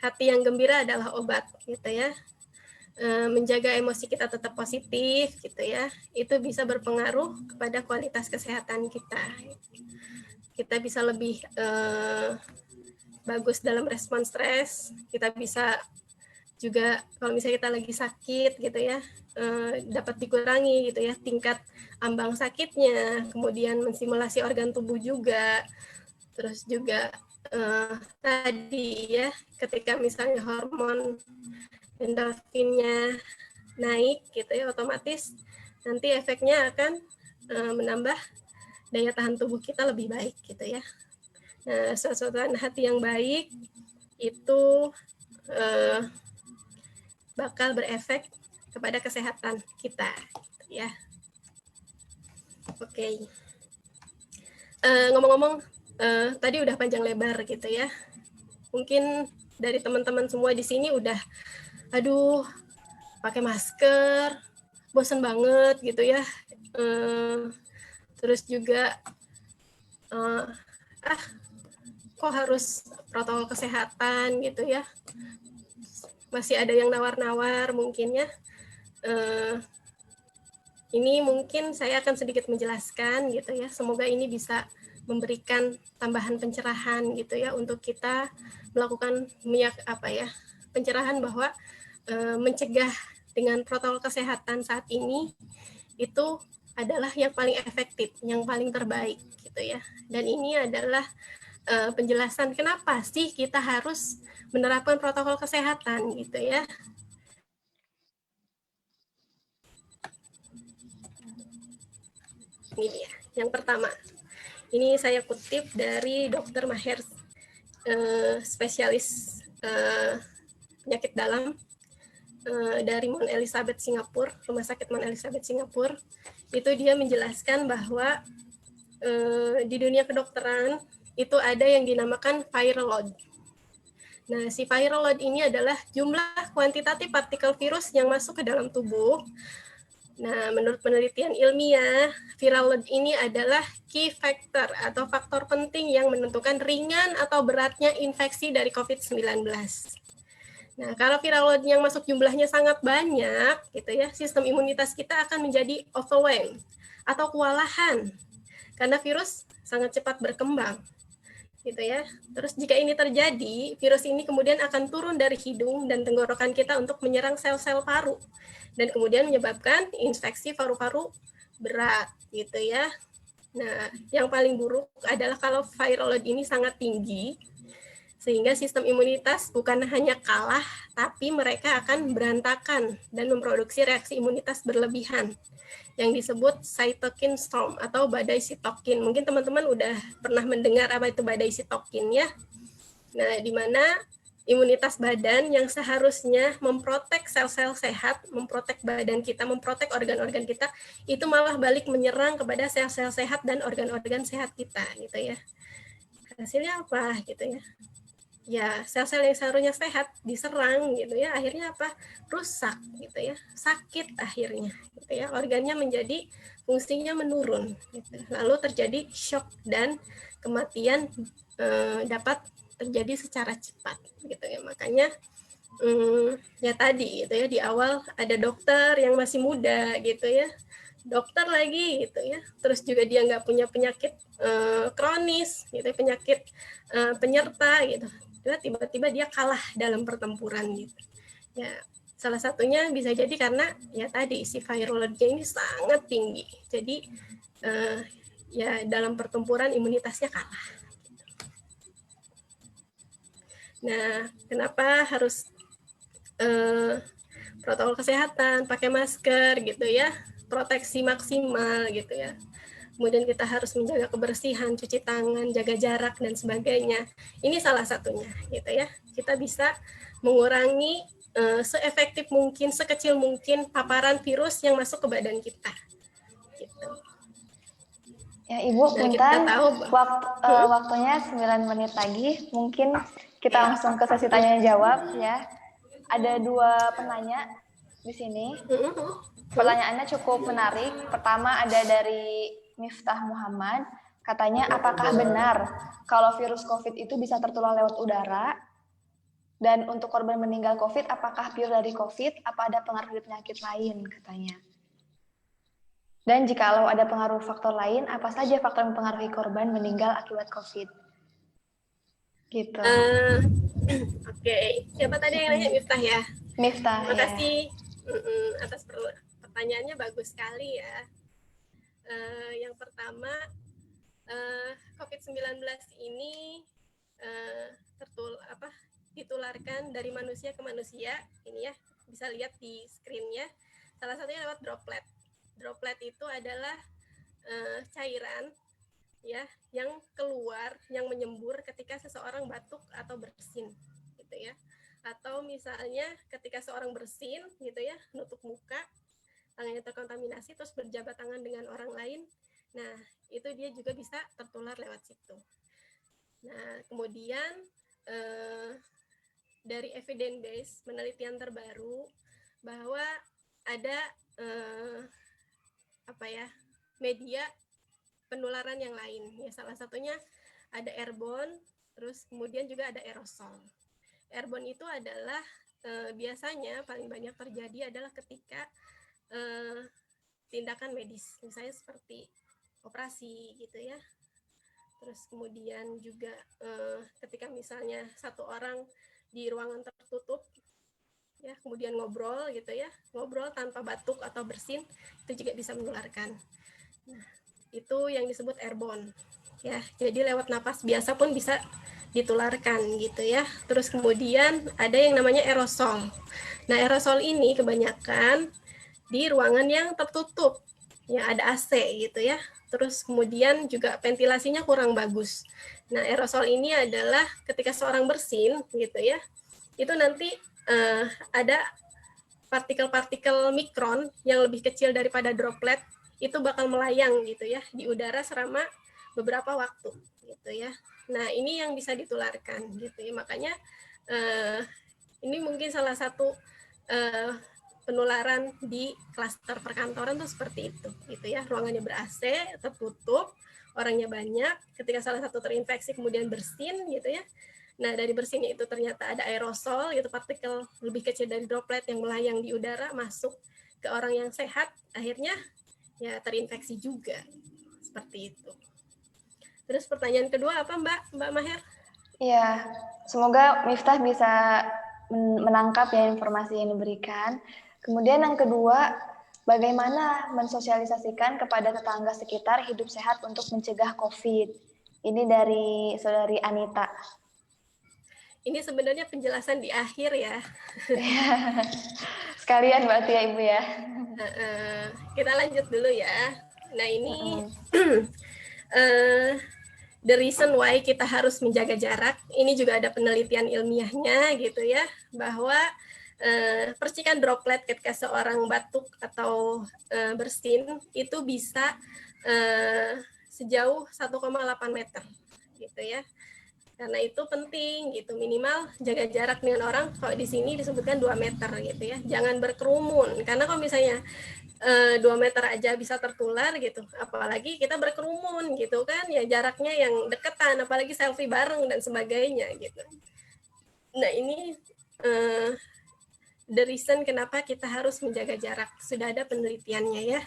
hati yang gembira adalah obat gitu ya. Menjaga emosi kita tetap positif gitu ya, itu bisa berpengaruh kepada kualitas kesehatan kita. Kita bisa lebih bagus dalam respon stres, kita bisa juga kalau misalnya kita lagi sakit gitu ya, dapat dikurangi gitu ya tingkat ambang sakitnya, kemudian mensimulasi organ tubuh juga, terus juga tadi ya ketika misalnya hormon endorfinnya naik gitu ya, otomatis nanti efeknya akan menambah daya tahan tubuh kita lebih baik gitu ya. Nah, suasana hati yang baik itu bakal berefek kepada kesehatan kita gitu ya. Oke. Ngomong-ngomong tadi udah panjang lebar gitu ya. Mungkin dari teman-teman semua di sini udah aduh pakai masker, bosan banget gitu ya. Terus juga kok harus protokol kesehatan gitu ya. Masih ada yang nawar-nawar mungkin ya. Ini mungkin saya akan sedikit menjelaskan gitu ya. Semoga ini bisa memberikan tambahan pencerahan gitu ya untuk kita melakukan pencerahan bahwa mencegah dengan protokol kesehatan saat ini itu adalah yang paling efektif, yang paling terbaik gitu ya. Dan ini adalah penjelasan kenapa sih kita harus menerapkan protokol kesehatan gitu ya. Ini dia. Yang pertama, Ini saya kutip dari Dr. Maher, spesialis penyakit dalam dari Mount Elizabeth Singapura, Rumah Sakit Mount Elizabeth Singapura. Itu dia menjelaskan bahwa di dunia kedokteran itu ada yang dinamakan viral load. Nah, si viral load ini adalah jumlah kuantitatif partikel virus yang masuk ke dalam tubuh. Nah, menurut penelitian ilmiah, viral load ini adalah key factor atau faktor penting yang menentukan ringan atau beratnya infeksi dari COVID-19. Nah, kalau viral load yang masuk jumlahnya sangat banyak, gitu ya, sistem imunitas kita akan menjadi overwhelmed atau kewalahan karena virus sangat cepat berkembang. Gitu ya. Terus jika ini terjadi, virus ini kemudian akan turun dari hidung dan tenggorokan kita untuk menyerang sel-sel paru dan kemudian menyebabkan infeksi paru-paru berat gitu ya. Nah, yang paling buruk adalah kalau viral load ini sangat tinggi sehingga sistem imunitas bukan hanya kalah tapi mereka akan berantakan dan memproduksi reaksi imunitas berlebihan yang disebut cytokine storm atau badai sitokin. Mungkin teman-teman udah pernah mendengar apa itu badai sitokin ya. Nah, di mana imunitas badan yang seharusnya memprotek sel-sel sehat, memprotek badan kita, memprotek organ-organ kita, itu malah balik menyerang kepada sel-sel sehat dan organ-organ sehat kita gitu ya. Hasilnya apa gitu ya? Ya, sel-sel yang seharusnya sehat diserang gitu ya, akhirnya apa? Rusak gitu ya, sakit akhirnya gitu ya, organnya menjadi fungsinya menurun gitu. Lalu terjadi shock dan kematian dapat terjadi secara cepat gitu ya. Makanya ya tadi gitu ya, di awal ada dokter yang masih muda gitu ya, dokter lagi gitu ya, terus juga dia nggak punya penyakit kronis gitu, penyakit penyerta gitu, tiba-tiba dia kalah dalam pertempuran gitu ya. Salah satunya bisa jadi karena ya tadi si viral load-nya ini sangat tinggi, jadi ya dalam pertempuran imunitasnya kalah. Nah, kenapa harus protokol kesehatan, pakai masker gitu ya, proteksi maksimal gitu ya. Kemudian kita harus menjaga kebersihan, cuci tangan, jaga jarak, dan sebagainya. Ini salah satunya, gitu ya. Kita bisa mengurangi seefektif mungkin, sekecil mungkin paparan virus yang masuk ke badan kita. Gitu. Ya, Ibu, punten, waktunya 9 menit lagi. Mungkin kita langsung ke sesi tanya-jawab ya. Ada 2 penanya di sini. Pertanyaannya cukup menarik. Pertama ada dari Miftah Muhammad, katanya apakah benar kalau virus COVID itu bisa tertular lewat udara? Dan untuk korban meninggal COVID, apakah pure dari COVID? Apa ada pengaruh dari penyakit lain? Katanya. Dan jikalau ada pengaruh faktor lain, apa saja faktor yang mempengaruhi korban meninggal akibat COVID? Gitu. Oke. Siapa tadi yang nanya? Miftah ya? Miftah. Terima kasih atas pertanyaannya, bagus sekali ya. Yang pertama, COVID-19 ini ditularkan dari manusia ke manusia. Ini ya, bisa lihat di screen-nya. Salah satunya lewat droplet. Droplet itu adalah cairan ya yang keluar, yang menyembur ketika seseorang batuk atau bersin gitu ya. Atau misalnya ketika seorang bersin gitu ya, nutup muka, tangannya terkontaminasi terus berjabat tangan dengan orang lain. Nah, itu dia juga bisa tertular lewat situ. Nah, kemudian dari evidence base, penelitian terbaru bahwa ada media penularan yang lain. Ya, salah satunya ada airborne, terus kemudian juga ada aerosol. Airborne itu adalah biasanya paling banyak terjadi adalah ketika tindakan medis, misalnya seperti operasi gitu ya. Terus kemudian juga ketika misalnya satu orang di ruangan tertutup ya, kemudian ngobrol gitu ya, ngobrol tanpa batuk atau bersin, itu juga bisa menularkan. Nah, itu yang disebut airborne ya, jadi lewat napas biasa pun bisa ditularkan gitu ya. Terus kemudian ada yang namanya aerosol. Nah, aerosol ini kebanyakan di ruangan yang tertutup ya ada AC gitu ya. Terus kemudian juga ventilasinya kurang bagus. Nah, aerosol ini adalah ketika seorang bersin gitu ya, itu nanti ada partikel-partikel mikron yang lebih kecil daripada droplet itu bakal melayang gitu ya di udara selama beberapa waktu gitu ya. Nah, ini yang bisa ditularkan gitu ya. Makanya ini mungkin salah satu penularan di klaster perkantoran tuh seperti itu gitu ya. Ruangannya ber-AC, tertutup, orangnya banyak, ketika salah satu terinfeksi kemudian bersin gitu ya. Nah, dari bersinnya itu ternyata ada aerosol gitu, partikel lebih kecil dari droplet yang melayang di udara masuk ke orang yang sehat, akhirnya ya terinfeksi juga. Seperti itu. Terus pertanyaan kedua apa Mbak Maher? Iya, semoga Miftah bisa menangkap ya informasi yang diberikan. Kemudian yang kedua, bagaimana mensosialisasikan kepada tetangga sekitar hidup sehat untuk mencegah COVID? Ini dari Saudari Anita. Ini sebenarnya penjelasan di akhir ya. Sekalian berarti ya Ibu ya. Kita lanjut dulu ya. Nah ini the reason why kita harus menjaga jarak. Ini juga ada penelitian ilmiahnya gitu ya, bahwa percikan droplet ketika seorang batuk atau bersin itu bisa sejauh 1,8 meter gitu ya. Karena itu penting gitu, minimal jaga jarak dengan orang. Kalau di sini disebutkan 2 meter gitu ya. Jangan berkerumun, karena kalau misalnya 2 meter aja bisa tertular gitu, apalagi kita berkerumun gitu kan, ya jaraknya yang deketan, apalagi selfie bareng dan sebagainya gitu. Nah ini the reason kenapa kita harus menjaga jarak, sudah ada penelitiannya ya.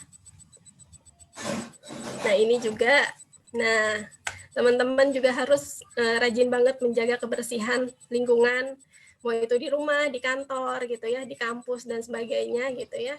Nah ini juga, nah teman-teman juga harus rajin banget menjaga kebersihan lingkungan, mau itu di rumah, di kantor gitu ya, di kampus dan sebagainya gitu ya.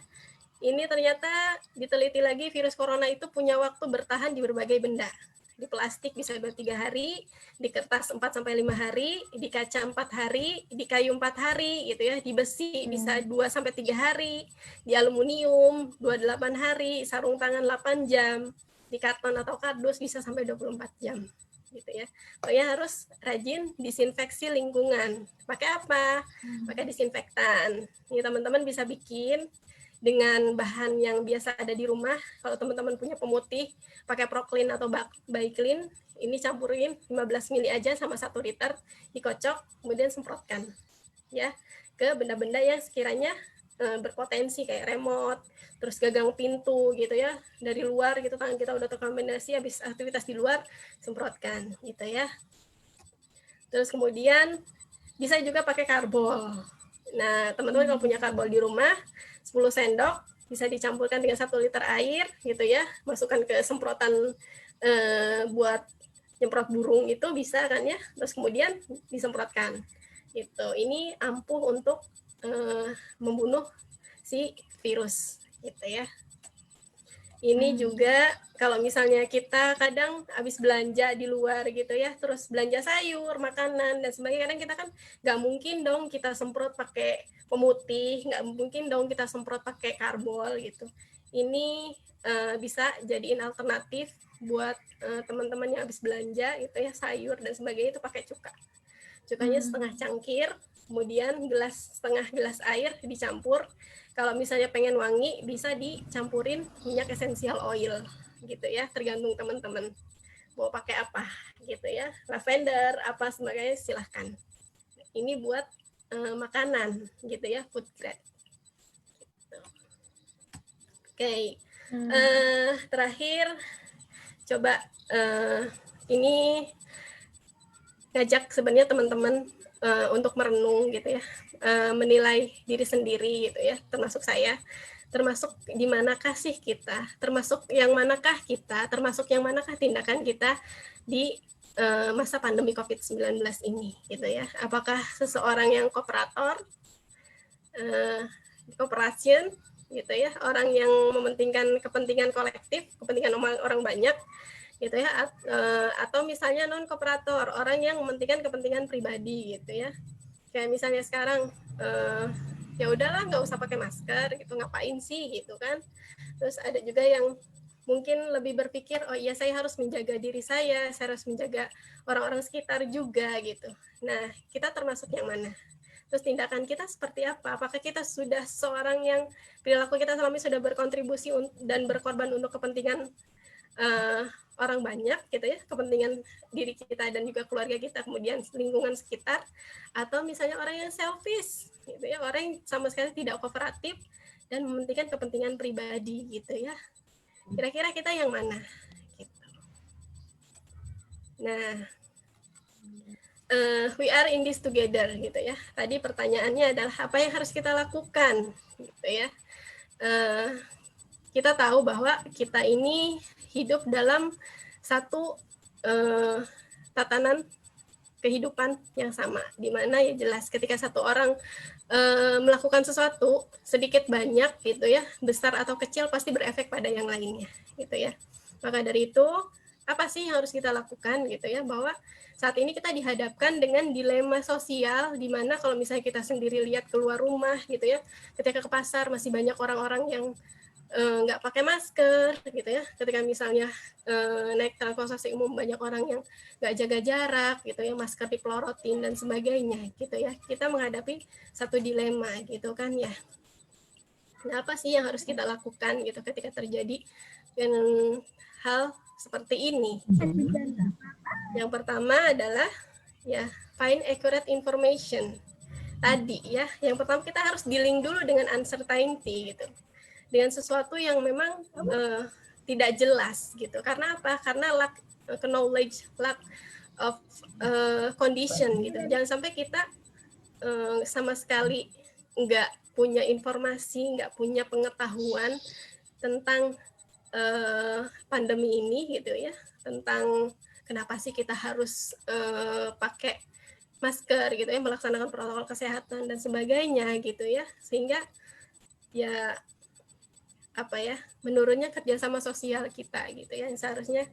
Ini ternyata diteliti lagi, virus corona itu punya waktu bertahan di berbagai benda. Di plastik bisa 2-3 hari, di kertas 4-5 hari, di kaca 4 hari, di kayu 4 hari gitu ya, di besi bisa 2-3 hari, di aluminium 28 hari, sarung tangan 8 jam, di karton atau kardus bisa sampai 24 jam gitu ya. Pokoknya harus rajin disinfeksi lingkungan. Pakai apa? Pakai disinfektan. Ini teman-teman bisa bikin dengan bahan yang biasa ada di rumah. Kalau teman-teman punya pemutih, pakai Proclean atau Biclean, ini campurin 15 ml aja sama 1 liter, dikocok, kemudian semprotkan ya ke benda-benda yang sekiranya berpotensi kayak remote, terus gagang pintu gitu ya, dari luar gitu, tangan kita udah terkontaminasi habis aktivitas di luar, semprotkan gitu ya. Terus kemudian bisa juga pakai karbol. Nah, teman-teman kalau punya karbol di rumah, 10 sendok bisa dicampurkan dengan 1 liter air gitu ya, masukkan ke semprotan buat nyemprot burung itu bisa kan ya, terus kemudian disemprotkan gitu. Ini ampuh untuk membunuh si virus gitu ya. Ini juga kalau misalnya kita kadang habis belanja di luar gitu ya, terus belanja sayur, makanan dan sebagainya, kadang kita kan nggak mungkin dong kita semprot pakai pemutih, nggak mungkin dong kita semprot pakai karbol gitu. Ini bisa jadiin alternatif buat teman-teman yang habis belanja gitu ya, sayur dan sebagainya, itu pakai cuka. Cukanya setengah cangkir, kemudian setengah gelas air dicampur. Kalau misalnya pengen wangi, bisa dicampurin minyak esensial oil gitu ya, tergantung teman-teman mau pakai apa gitu ya, lavender apa sebagainya silahkan. Ini buat makanan gitu ya, food grade. Oke. Terakhir coba ini ngajak sebenarnya teman-teman untuk merenung gitu ya, menilai diri sendiri gitu ya, termasuk saya, termasuk di manakah sih kita, termasuk yang manakah kita, termasuk yang manakah tindakan kita di masa pandemi COVID-19 ini gitu ya. Apakah seseorang yang kooperator, cooperation gitu ya, orang yang mementingkan kepentingan kolektif, kepentingan orang banyak gitu ya, atau misalnya non kooperator, orang yang mementingkan kepentingan pribadi gitu ya. Kayak misalnya sekarang ya udahlah nggak usah pakai masker gitu, ngapain sih gitu kan. Terus ada juga yang mungkin lebih berpikir, oh iya saya harus menjaga diri saya harus menjaga orang-orang sekitar juga gitu. Nah, kita termasuk yang mana? Terus tindakan kita seperti apa? Apakah kita sudah seorang yang perilaku kita selama ini sudah berkontribusi dan berkorban untuk kepentingan orang banyak gitu ya, kepentingan diri kita dan juga keluarga kita, kemudian lingkungan sekitar, atau misalnya orang yang selfish gitu ya, orang yang sama sekali tidak kooperatif dan mementingkan kepentingan pribadi gitu ya. Kira-kira kita yang mana? Gitu. Nah, we are in this together gitu ya. Tadi pertanyaannya adalah apa yang harus kita lakukan gitu ya. Kita tahu bahwa kita ini hidup dalam satu tatanan kehidupan yang sama, di mana ya jelas ketika satu orang melakukan sesuatu sedikit banyak gitu ya, besar atau kecil pasti berefek pada yang lainnya gitu ya. Maka dari itu apa sih yang harus kita lakukan gitu ya, bahwa saat ini kita dihadapkan dengan dilema sosial di mana kalau misalnya kita sendiri lihat keluar rumah gitu ya, ketika ke pasar masih banyak orang-orang yang nggak pakai masker gitu ya, ketika misalnya naik transportasi umum banyak orang yang nggak jaga jarak gitu ya, masker dipelorotin dan sebagainya gitu ya, kita menghadapi satu dilema gitu kan ya. Nah, apa sih yang harus kita lakukan gitu ketika terjadi hal seperti ini? Yang pertama adalah ya find accurate information tadi ya. Yang pertama kita harus dealing dulu dengan uncertainty gitu, dengan sesuatu yang memang tidak jelas gitu. Karena apa? Karena lack knowledge, lack of condition gitu. Jangan sampai kita sama sekali nggak punya informasi, nggak punya pengetahuan tentang pandemi ini gitu ya, tentang kenapa sih kita harus pakai masker gitu ya, melaksanakan protokol kesehatan dan sebagainya gitu ya, sehingga ya apa ya, menurunnya kerjasama sosial kita gitu ya, yang seharusnya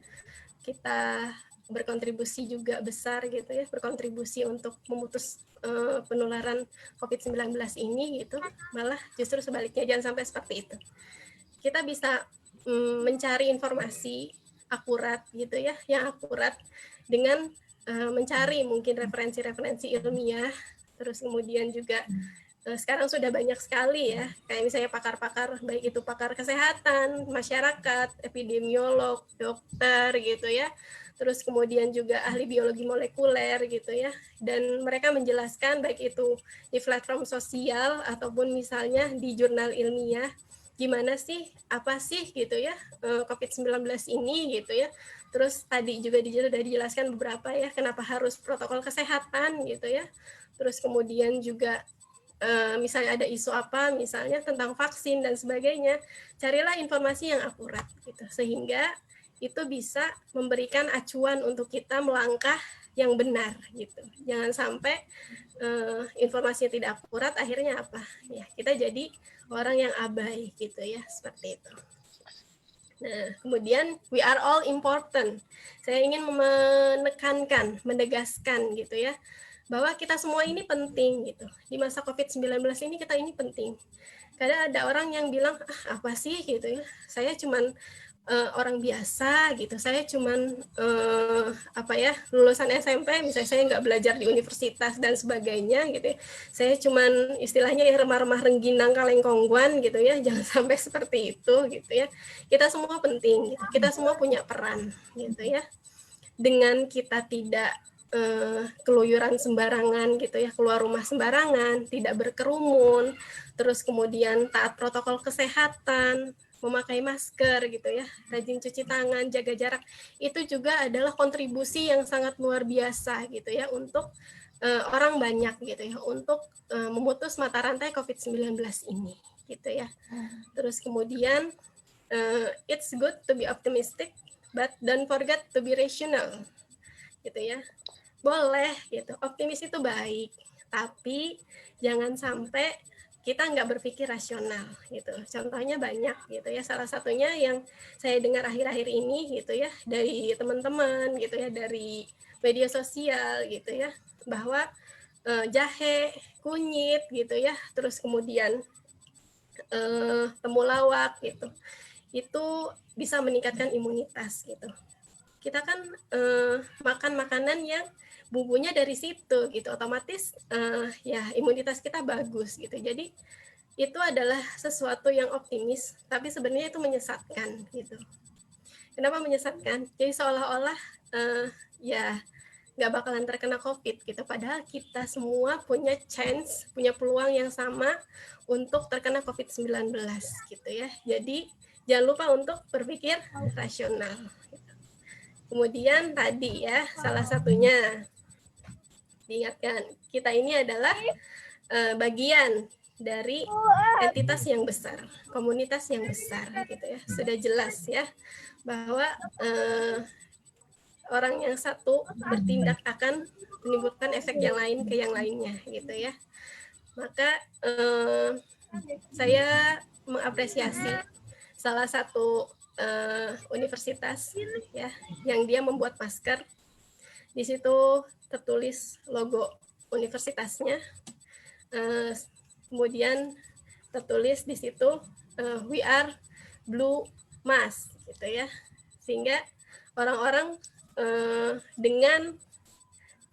kita berkontribusi juga besar gitu ya, berkontribusi untuk memutus penularan COVID-19 ini gitu, malah justru sebaliknya, jangan sampai seperti itu. Kita bisa mencari informasi akurat gitu ya, yang akurat dengan mencari mungkin referensi-referensi ilmiah, terus kemudian juga sekarang sudah banyak sekali ya, kayak misalnya pakar-pakar, baik itu pakar kesehatan, masyarakat, epidemiolog, dokter gitu ya, terus kemudian juga ahli biologi molekuler gitu ya, dan mereka menjelaskan baik itu di platform sosial ataupun misalnya di jurnal ilmiah, gimana sih, apa sih gitu ya COVID-19 ini gitu ya. Terus tadi juga sudah dijelaskan beberapa ya, kenapa harus protokol kesehatan gitu ya. Terus kemudian juga misalnya ada isu apa, misalnya tentang vaksin dan sebagainya, carilah informasi yang akurat gitu, sehingga itu bisa memberikan acuan untuk kita melangkah yang benar gitu. Jangan sampai informasinya tidak akurat, akhirnya apa? Ya, kita jadi orang yang abai gitu ya, seperti itu. Nah, kemudian we are all important. Saya ingin menekankan, menegaskan gitu ya, bahwa kita semua ini penting gitu. Di masa COVID-19 ini kita ini penting. Kadang ada orang yang bilang, apa sih gitu ya, saya cuman orang biasa gitu, saya cuman lulusan SMP, misalnya saya nggak belajar di universitas dan sebagainya gitu ya, saya cuman istilahnya ya remah-remah rengginang kaleng kongguan gitu ya, jangan sampai seperti itu gitu ya. Kita semua penting gitu. Kita semua punya peran gitu ya, dengan kita tidak keluyuran sembarangan gitu ya, keluar rumah sembarangan, tidak berkerumun, terus kemudian taat protokol kesehatan, memakai masker gitu ya, rajin cuci tangan, jaga jarak, itu juga adalah kontribusi yang sangat luar biasa gitu ya untuk orang banyak gitu ya, untuk memutus mata rantai COVID-19 ini gitu ya. Terus kemudian it's good to be optimistic, but don't forget to be rational gitu ya. Boleh gitu, optimis itu baik, tapi jangan sampai kita nggak berpikir rasional gitu. Contohnya banyak gitu ya, salah satunya yang saya dengar akhir-akhir ini gitu ya, dari teman-teman gitu ya, dari media sosial gitu ya, bahwa jahe, kunyit gitu ya, terus kemudian temulawak gitu. Itu bisa meningkatkan imunitas gitu. Kita kan makan makanan yang bumbunya dari situ gitu, otomatis ya imunitas kita bagus gitu. Jadi itu adalah sesuatu yang optimis, tapi sebenarnya itu menyesatkan gitu. Kenapa menyesatkan? Jadi seolah-olah ya nggak bakalan terkena COVID gitu. Padahal kita semua punya chance, punya peluang yang sama untuk terkena COVID-19 gitu ya. Jadi jangan lupa untuk berpikir rasional. Kemudian tadi ya, salah satunya diingatkan, kita ini adalah bagian dari entitas yang besar, komunitas yang besar gitu ya. Sudah jelas ya bahwa orang yang satu bertindak akan menimbulkan efek yang lain ke yang lainnya gitu ya. Maka saya mengapresiasi salah satu universitas ya yang dia membuat masker. Di situ tertulis logo universitasnya. Kemudian tertulis di situ we are blue mask gitu ya. Sehingga orang-orang dengan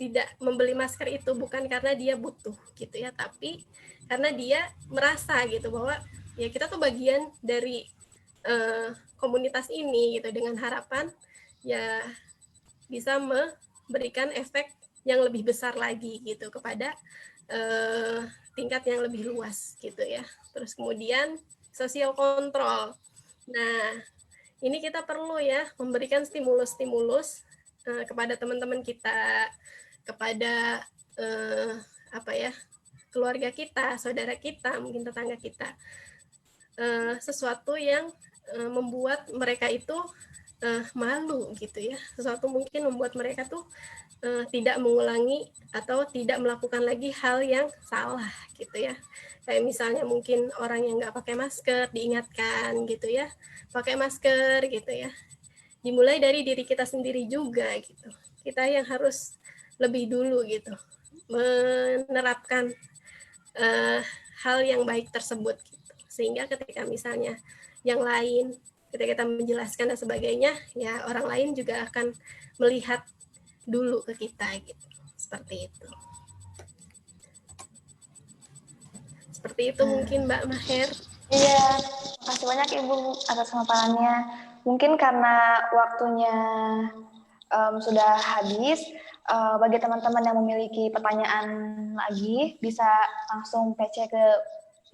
tidak membeli masker itu bukan karena dia butuh gitu ya, tapi karena dia merasa gitu bahwa ya kita tuh bagian dari komunitas ini gitu, dengan harapan ya bisa memberikan efek yang lebih besar lagi gitu kepada tingkat yang lebih luas gitu ya. Terus kemudian social control. Nah, ini kita perlu ya memberikan stimulus-stimulus kepada teman-teman kita, kepada apa ya, keluarga kita, saudara kita, mungkin tetangga kita, sesuatu yang membuat mereka itu malu gitu ya, sesuatu mungkin membuat mereka tuh tidak mengulangi atau tidak melakukan lagi hal yang salah gitu ya. Kayak misalnya mungkin orang yang nggak pakai masker diingatkan gitu ya, pakai masker gitu ya. Dimulai dari diri kita sendiri juga gitu. Kita yang harus lebih dulu gitu menerapkan hal yang baik tersebut gitu. Sehingga ketika misalnya yang lain, ketika kita menjelaskan dan sebagainya, ya orang lain juga akan melihat dulu ke kita gitu. Seperti itu. Seperti itu mungkin Mbak Maher. Iya, makasih banyak Ibu atas pemaparannya. Mungkin karena waktunya sudah habis, bagi teman-teman yang memiliki pertanyaan lagi, bisa langsung PC ke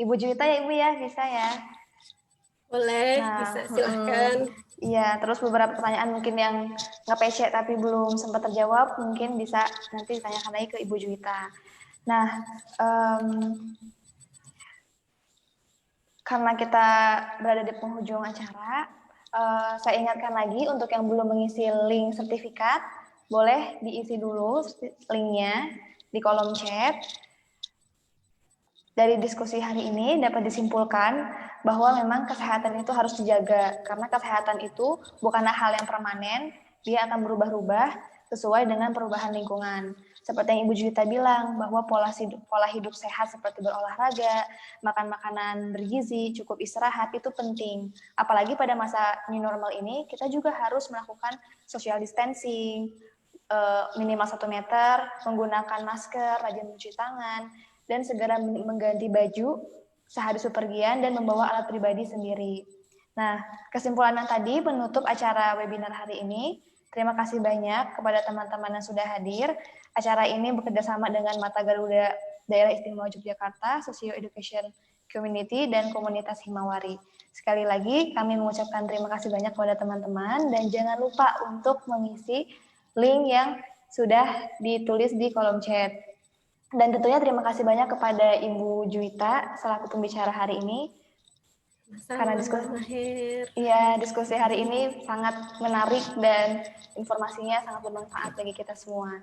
Ibu Juwita ya Ibu ya, bisa ya? Boleh, Nah, bisa silahkan. Iya, terus beberapa pertanyaan mungkin yang nge-PC tapi belum sempat terjawab, mungkin bisa nanti ditanyakan lagi ke Ibu Juwita. Nah, karena kita berada di penghujung acara, saya ingatkan lagi untuk yang belum mengisi link sertifikat, boleh diisi dulu linknya di kolom chat. Dari diskusi hari ini dapat disimpulkan bahwa memang kesehatan itu harus dijaga, karena kesehatan itu bukanlah hal yang permanen, dia akan berubah-ubah sesuai dengan perubahan lingkungan. Seperti yang Ibu Juwita bilang, bahwa pola hidup sehat seperti berolahraga, makan makanan bergizi, cukup istirahat, itu penting. Apalagi pada masa new normal ini, kita juga harus melakukan social distancing, minimal 1 meter, menggunakan masker, rajin mencuci tangan, dan segera mengganti baju sehari bepergian dan membawa alat pribadi sendiri. Nah, kesimpulan yang tadi menutup acara webinar hari ini. Terima kasih banyak kepada teman-teman yang sudah hadir. Acara ini bekerjasama dengan Mata Garuda Daerah Istimewa Yogyakarta, Socio Education Community, dan Komunitas Himawari. Sekali lagi, kami mengucapkan terima kasih banyak kepada teman-teman, dan jangan lupa untuk mengisi link yang sudah ditulis di kolom chat. Dan tentunya terima kasih banyak kepada Ibu Juwita selaku pembicara hari ini. Karena diskusi hari ini sangat menarik dan informasinya sangat bermanfaat bagi kita semua.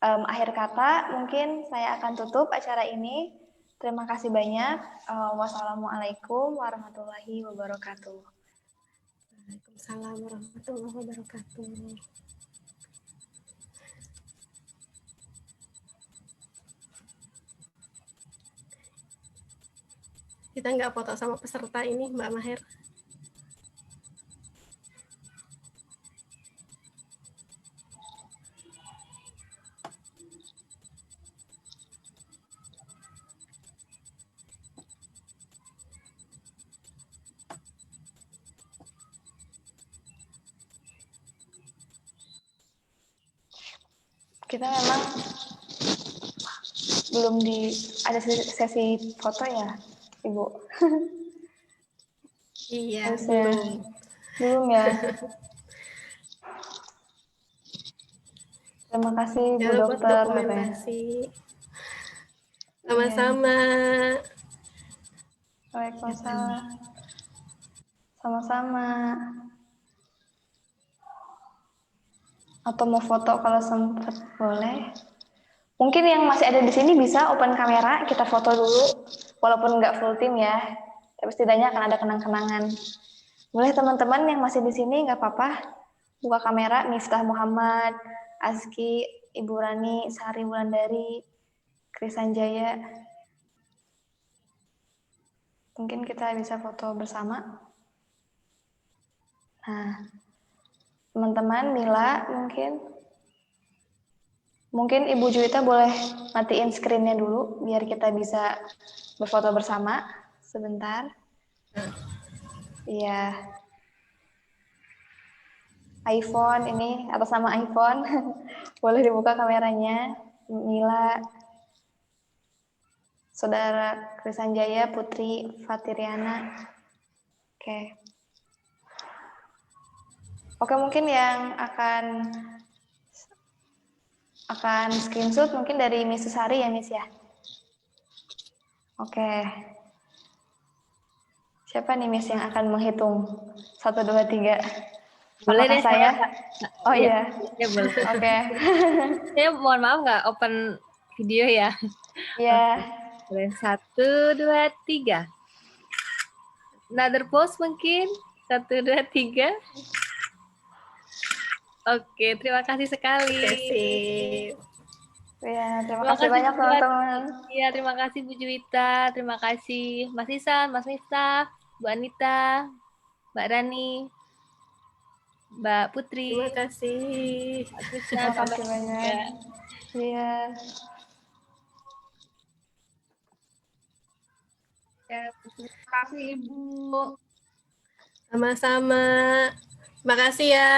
Akhir kata, mungkin saya akan tutup acara ini. Terima kasih banyak. Wassalamualaikum warahmatullahi wabarakatuh. Waalaikumsalam warahmatullahi wabarakatuh. Kita nggak foto sama peserta ini, Mbak Maher. Kita memang belum ada sesi foto ya, Ibu? Iya, Harusnya. belum. Belum ya. Terima kasih Bu Jangan lupa Dokter. dokumentasi. Sama-sama. Waalaikumsalam. Sama-sama. Atau mau foto kalau sempat boleh. Mungkin yang masih ada di sini bisa open kamera, kita foto dulu. Walaupun nggak full tim ya, tapi setidaknya akan ada kenang-kenangan. Boleh teman-teman yang masih di sini nggak apa-apa. Buka kamera, Miftah Muhammad, Azki, Ibu Rani, Sari Wulandari, Krisanjaya. Mungkin kita bisa foto bersama. Nah, teman-teman, Mila mungkin Ibu Juwita boleh matiin screen-nya dulu biar kita bisa berfoto bersama sebentar. Iya. iPhone ini atas nama iPhone. Boleh dibuka kameranya. Mila, Saudara Krisanjaya, Putri Fatiriana. Oke. Oke, mungkin yang akan screenshot mungkin dari Miss Susari ya, Miss ya. Oke. Siapa nih Miss yang akan menghitung? 1, 2, 3. Boleh Apakah deh saya? Oh ya, iya. ya boleh. Oke. Saya mohon maaf nggak open video ya. Iya. Boleh 1, 2, 3. Another pose mungkin 1, 2, 3. Oke, terima kasih sekali. Oke, sip. Ya, terima kasih banyak teman-teman. Iya, terima kasih Bu Juwita, terima kasih Mas Isan, Mas Miftah, Bu Anita, Mbak Rani, Mbak Putri. Terima kasih. Terima kasih banyak. Iya. Ya, terima kasih Ibu. Sama-sama. Terima kasih ya.